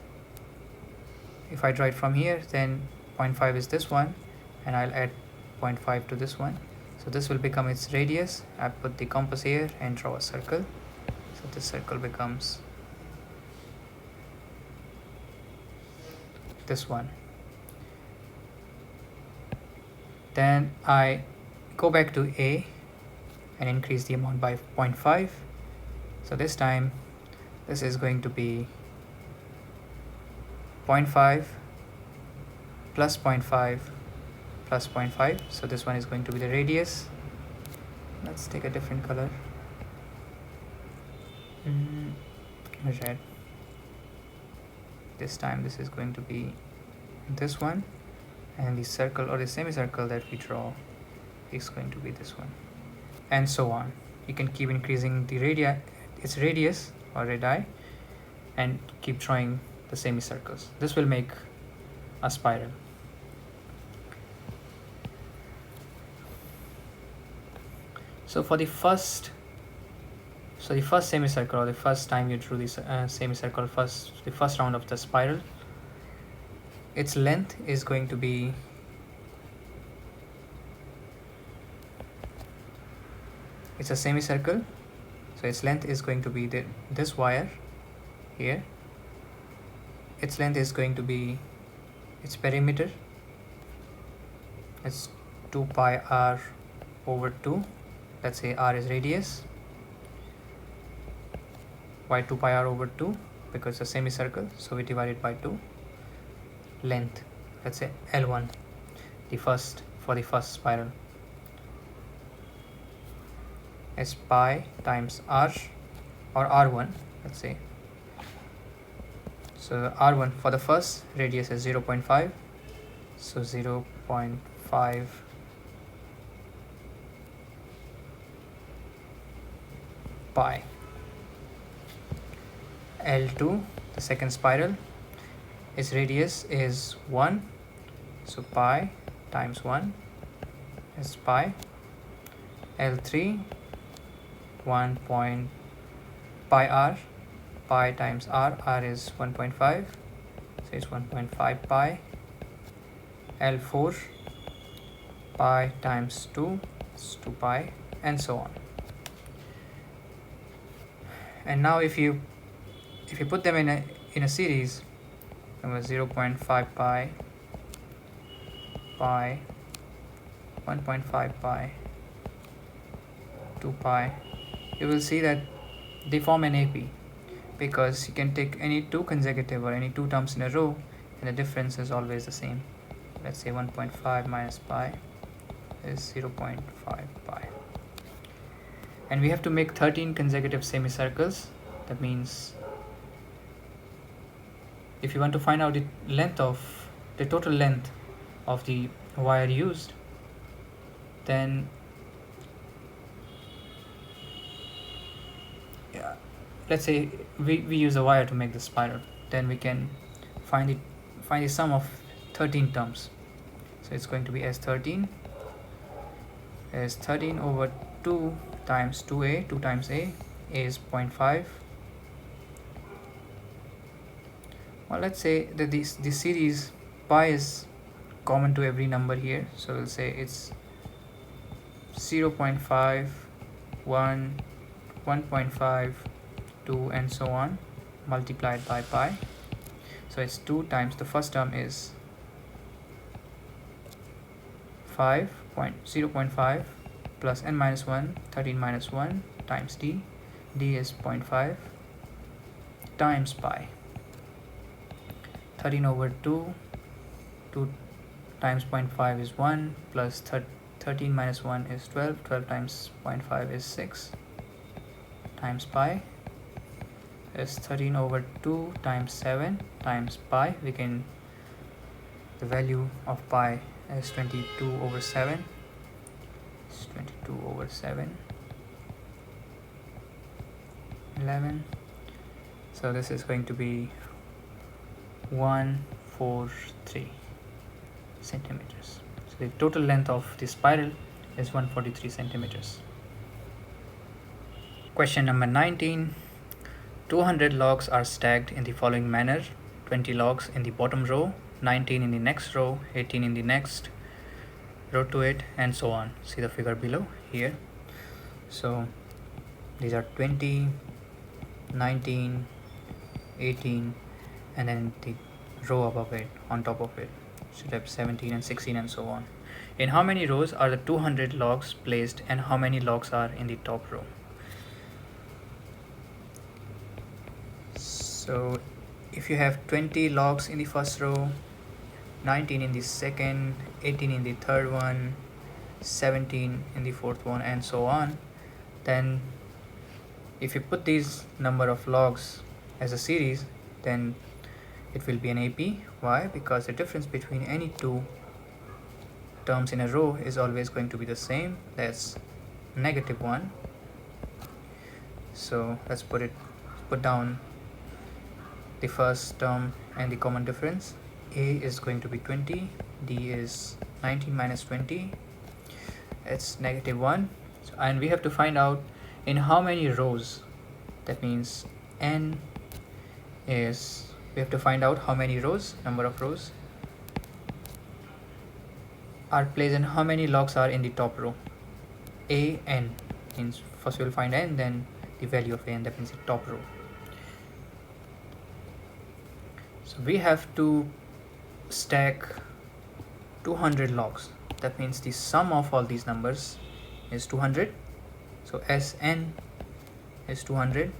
if I draw it from here, then 0.5 is this one, and I'll add 0.5 to this one. So this will become its radius. I put the compass here and draw a circle. So this circle becomes this one. Then I go back to A and increase the amount by 0.5. So this time this is going to be 0.5 plus 0.5 plus 0.5. So this one is going to be the radius. Let's take a different color. Red. This time this is going to be this one, and the circle or the semicircle that we draw is going to be this one, and so on. You can keep increasing the its radius or radii, and keep drawing the semicircles. This will make a spiral. So for the first semicircle, or the first time you drew this semicircle, the first round of the spiral, its length is going to be it's a semicircle, so its length is going to be this wire here. Its length is going to be its perimeter. It's 2 pi r over 2. Let's say r is radius. Why 2 pi r over 2? Because it's a semicircle, so we divide it by 2. Length, let's say L1, for the first spiral, is pi times r, or r1, let's say. So r1 for the first radius is 0.5, so 0.5 pi. L2, the second spiral, its radius is 1, so pi times 1 is pi. L3, 1 point pi r, pi times r, r is 1.5, so it's 1.5 pi. L4, pi times 2 is 2 pi, and so on. And now if you put them in a series, 0.5 pi, pi, 1.5 pi, 2 pi, you will see that they form an AP, because you can take any two consecutive or any two terms in a row, and the difference is always the same. Let's say 1.5 minus pi is 0.5 pi. And we have to make 13 consecutive semicircles. That means if you want to find out the total length of the wire used, then let's say we use a wire to make the spiral, then we can find the sum of 13 terms. So it's going to be S13 over 2 times 2a, 2 times a is 0.5. Well, let's say that this series pi is common to every number here, so we'll say it's 0.5, 1, 1.5, 2, and so on, multiplied by pi. So it's 2 times the first term is 0.5 plus n minus 1, 13 minus 1 times d. D is 0.5 times pi. 13 over 2, 2 times 0.5 is 1, plus 13 minus 1 is 12, 12 times 0.5 is 6, times pi is 13 over 2 times 7 times pi. The value of pi is 22 over 7. It's 22 over 7, 11. So this is going to be 1 143 centimeters. So the total length of the spiral is 143 centimeters. Question number 19. 200 logs are stacked in the following manner: 20 logs in the bottom row, 19 in the next row, 18 in the next row to it, and so on. See the figure below here. So these are 20, 19, 18, and then the row above it, on top of it, should have 17 and 16 and so on. In how many rows are the 200 logs placed, and how many logs are in the top row? So if you have 20 logs in the first row, 19 in the second, 18 in the third one, 17 in the fourth one, and so on, then if you put these number of logs as a series, then it will be an AP. Why? Because the difference between any two terms in a row is always going to be the same. That's -1. So let's put down the first term and the common difference. A is going to be 20, D is 19 minus 20, it's -1. So, and we have to find out in how many rows. That means n is, we have to find out how many rows, number of rows are placed and how many logs are in the top row. A n means first we will find n, then the value of n, that means the top row. So we have to stack 200 logs. That means the sum of all these numbers is 200. So Sn is 200,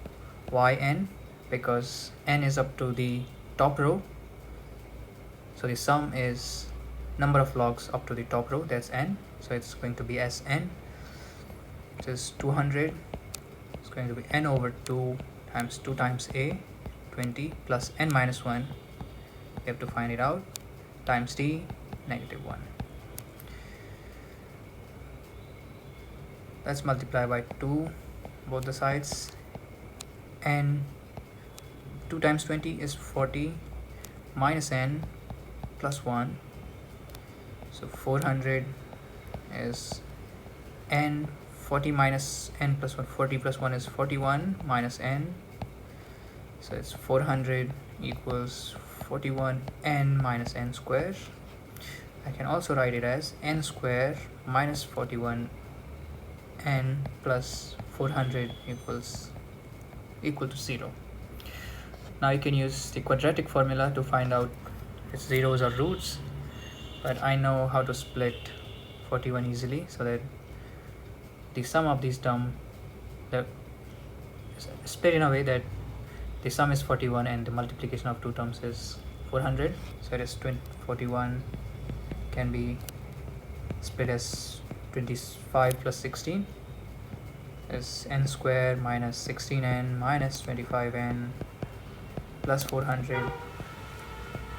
Yn, because n is up to the top row, so the sum is number of logs up to the top row, that's n, so it's going to be Sn, which is 200. It's going to be n over 2 times 2 times a, 20, plus n minus 1, we have to find it out, times d, -1. Let's multiply by 2 both the sides. N 2 times 20 is 40, minus n plus 1, so 400 is n. 40 minus n plus 1, 40 plus 1 is 41, minus n, so it's 400 equals 41 n minus n square. I can also write it as n square minus 41 n plus 400 equal to 0. Now you can use the quadratic formula to find out its zeros or roots, but I know how to split 41 easily, so that the sum of these terms, the split in a way that the sum is 41 and the multiplication of two terms is 400. So it is 41 can be split as 25 plus 16 is n square minus 16n minus 25n plus 400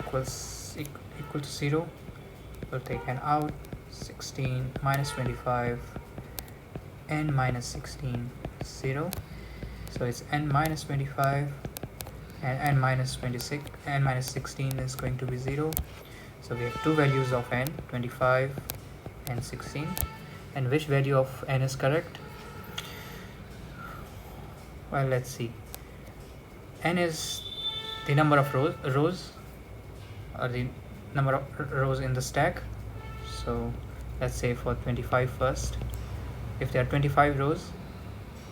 equal to 0. We'll take n out. 16 minus 25 n minus 16 0. So it's n minus 25 and n minus 26, n minus 16 is going to be 0. So we have two values of n, 25 and 16. And which value of n is correct? Well, let's see. N is the number of rows or the number of rows in the stack. So let's say for 25 first. If there are 25 rows,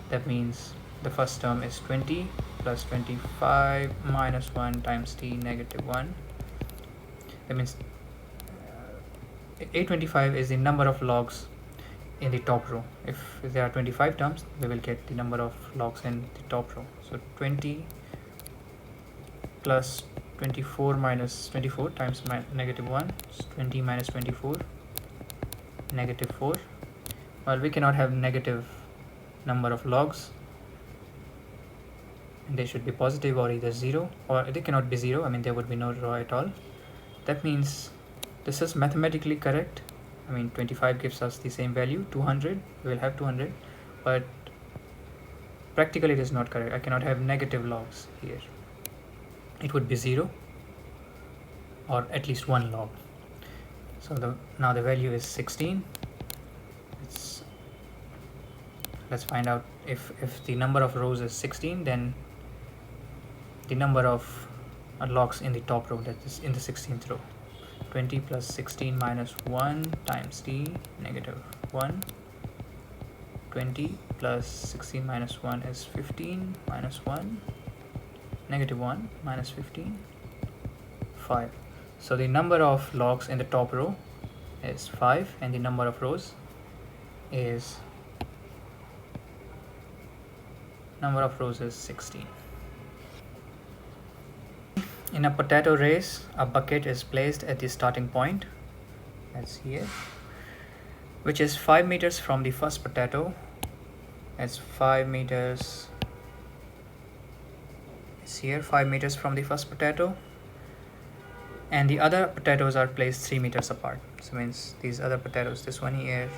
that means the first term is 20 plus 25 minus 1 times t -1. That means 825 is the number of logs in the top row. If there are 25 terms, we will get the number of logs in the top row. So 20 plus 24 minus 24 times -1 is 20 minus 24, -4. Well, we cannot have negative number of logs. They should be positive or either 0, or they cannot be 0. I mean, there would be no row at all. That means this is mathematically correct. I mean, 25 gives us the same value, 200. We will have 200, but practically it is not correct. I cannot have negative logs here. It would be 0 or at least one log. So now the value is 16. Let's find out if the number of rows is 16, then the number of logs in the top row, that is in the 16th row. 20 plus 16 minus 1 times t negative 1. 20 plus 16 minus 1 is 15 minus 1, negative 1 minus 15, 5. So the number of logs in the top row is 5 and the number of rows is 16. In a potato race, a bucket is placed at the starting point, that's here, which is 5 meters from the first potato. That's 5 meters. It's here, 5 meters from the first potato. And the other potatoes are placed 3 meters apart. So means these other potatoes, this one here,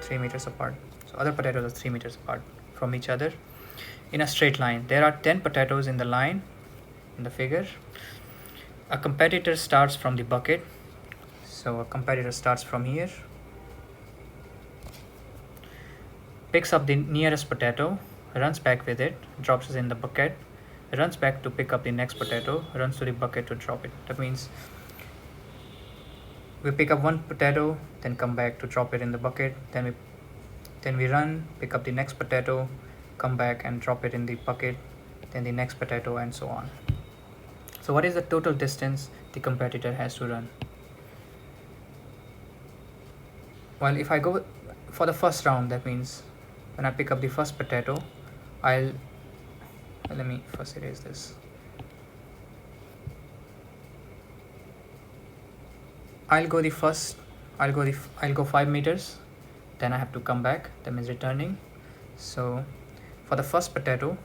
3 meters apart. So other potatoes are 3 meters apart from each other in a straight line. There are 10 potatoes in the line in the figure. A competitor starts from the bucket. So a competitor starts from here, picks up the nearest potato, runs back with it, drops it in the bucket, runs back to pick up the next potato, runs to the bucket to drop it. That means we pick up one potato, then come back to drop it in the bucket, then we run, pick up the next potato, come back and drop it in the bucket, then the next potato, and so on. So what is the total distance the competitor has to run? Well, if I go for the first round, that means when I pick up the first potato, let me first erase this. I'll go 5 meters, then I have to come back, that means returning. So for the first potato,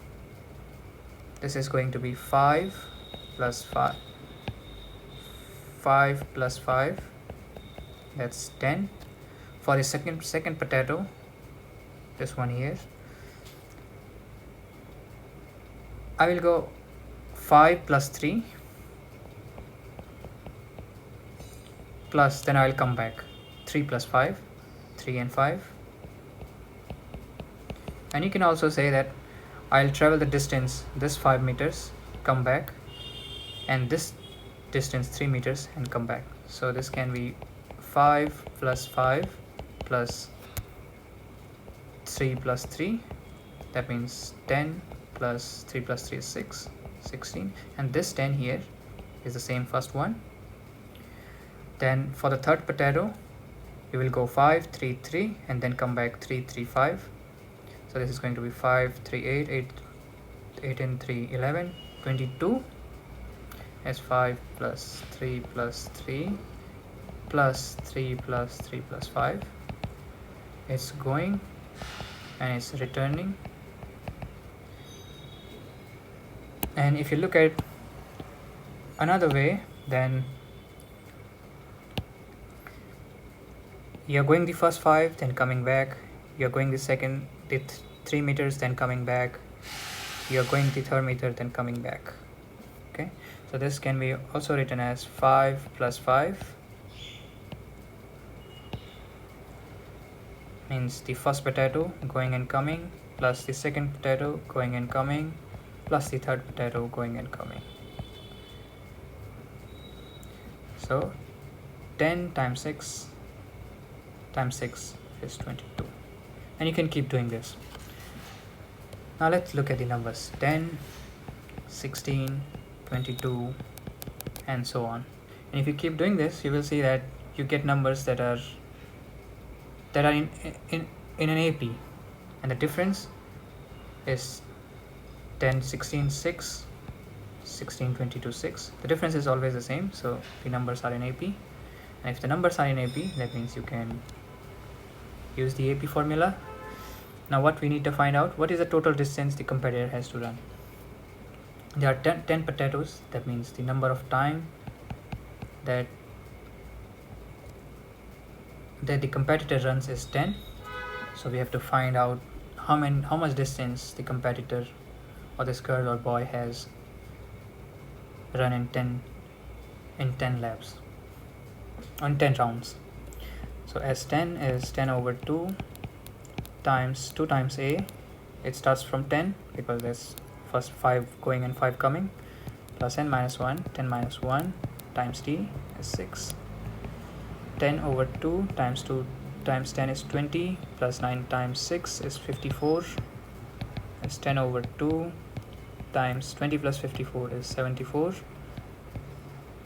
this is going to be 5 plus 5, 5 plus 5, that's 10. For the second potato, this one here, I will go 5 plus 3 plus, then I will come back 3 plus 5, 3 and 5. And you can also say that I'll travel the distance, this 5 meters, come back, and this distance 3 meters and come back. So this can be 5 plus 5 plus 3 plus 3, that means 10 plus 3 plus 3 is 6, 16, and this 10 here is the same first one. Then for the third potato, we will go 5, 3, 3, and then come back 3, 3, 5. So this is going to be 5, 3, 8, 8 and 3, 11, 22, as 5 plus 3 plus 3 plus 3 plus 3 plus 5. It's going and it's returning. And if you look at another way, then you're going the first 5, then coming back, you're going the 3 meters, then coming back, you're going the 3rd meter, then coming back. Okay, so this can be also written as 5 plus 5 means the first potato going and coming, plus the second potato going and coming, plus the third potato going and coming. So 10 times 6 is 22, and you can keep doing this. Now let's look at the numbers: 10, 16, 22, and so on. And if you keep doing this, you will see that you get numbers that are in an AP, and the difference is 10, 16, 6, 16, 22, 6. The difference is always the same, so the numbers are in AP. And if the numbers are in AP, that means you can use the AP formula. Now what we need to find out, what is the total distance the competitor has to run? There are 10 potatoes, that means the number of time that the competitor runs is 10. So we have to find out how much distance the competitor or this girl or boy has run in in 10 laps, on 10 rounds. So S10 is 10 over 2 times 2 times A. It starts from 10 because there's first 5 going and 5 coming, plus n minus 1. 10 minus 1 times t is 6. 10 over 2 times 2 times 10 is 20, plus 9 times 6 is 54. Is 10 over 2 times 20 plus 54 is 74.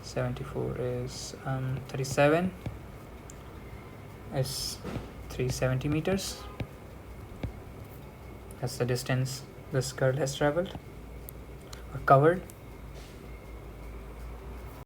74 is 37 is 370 meters. That's the distance this girl has traveled or covered.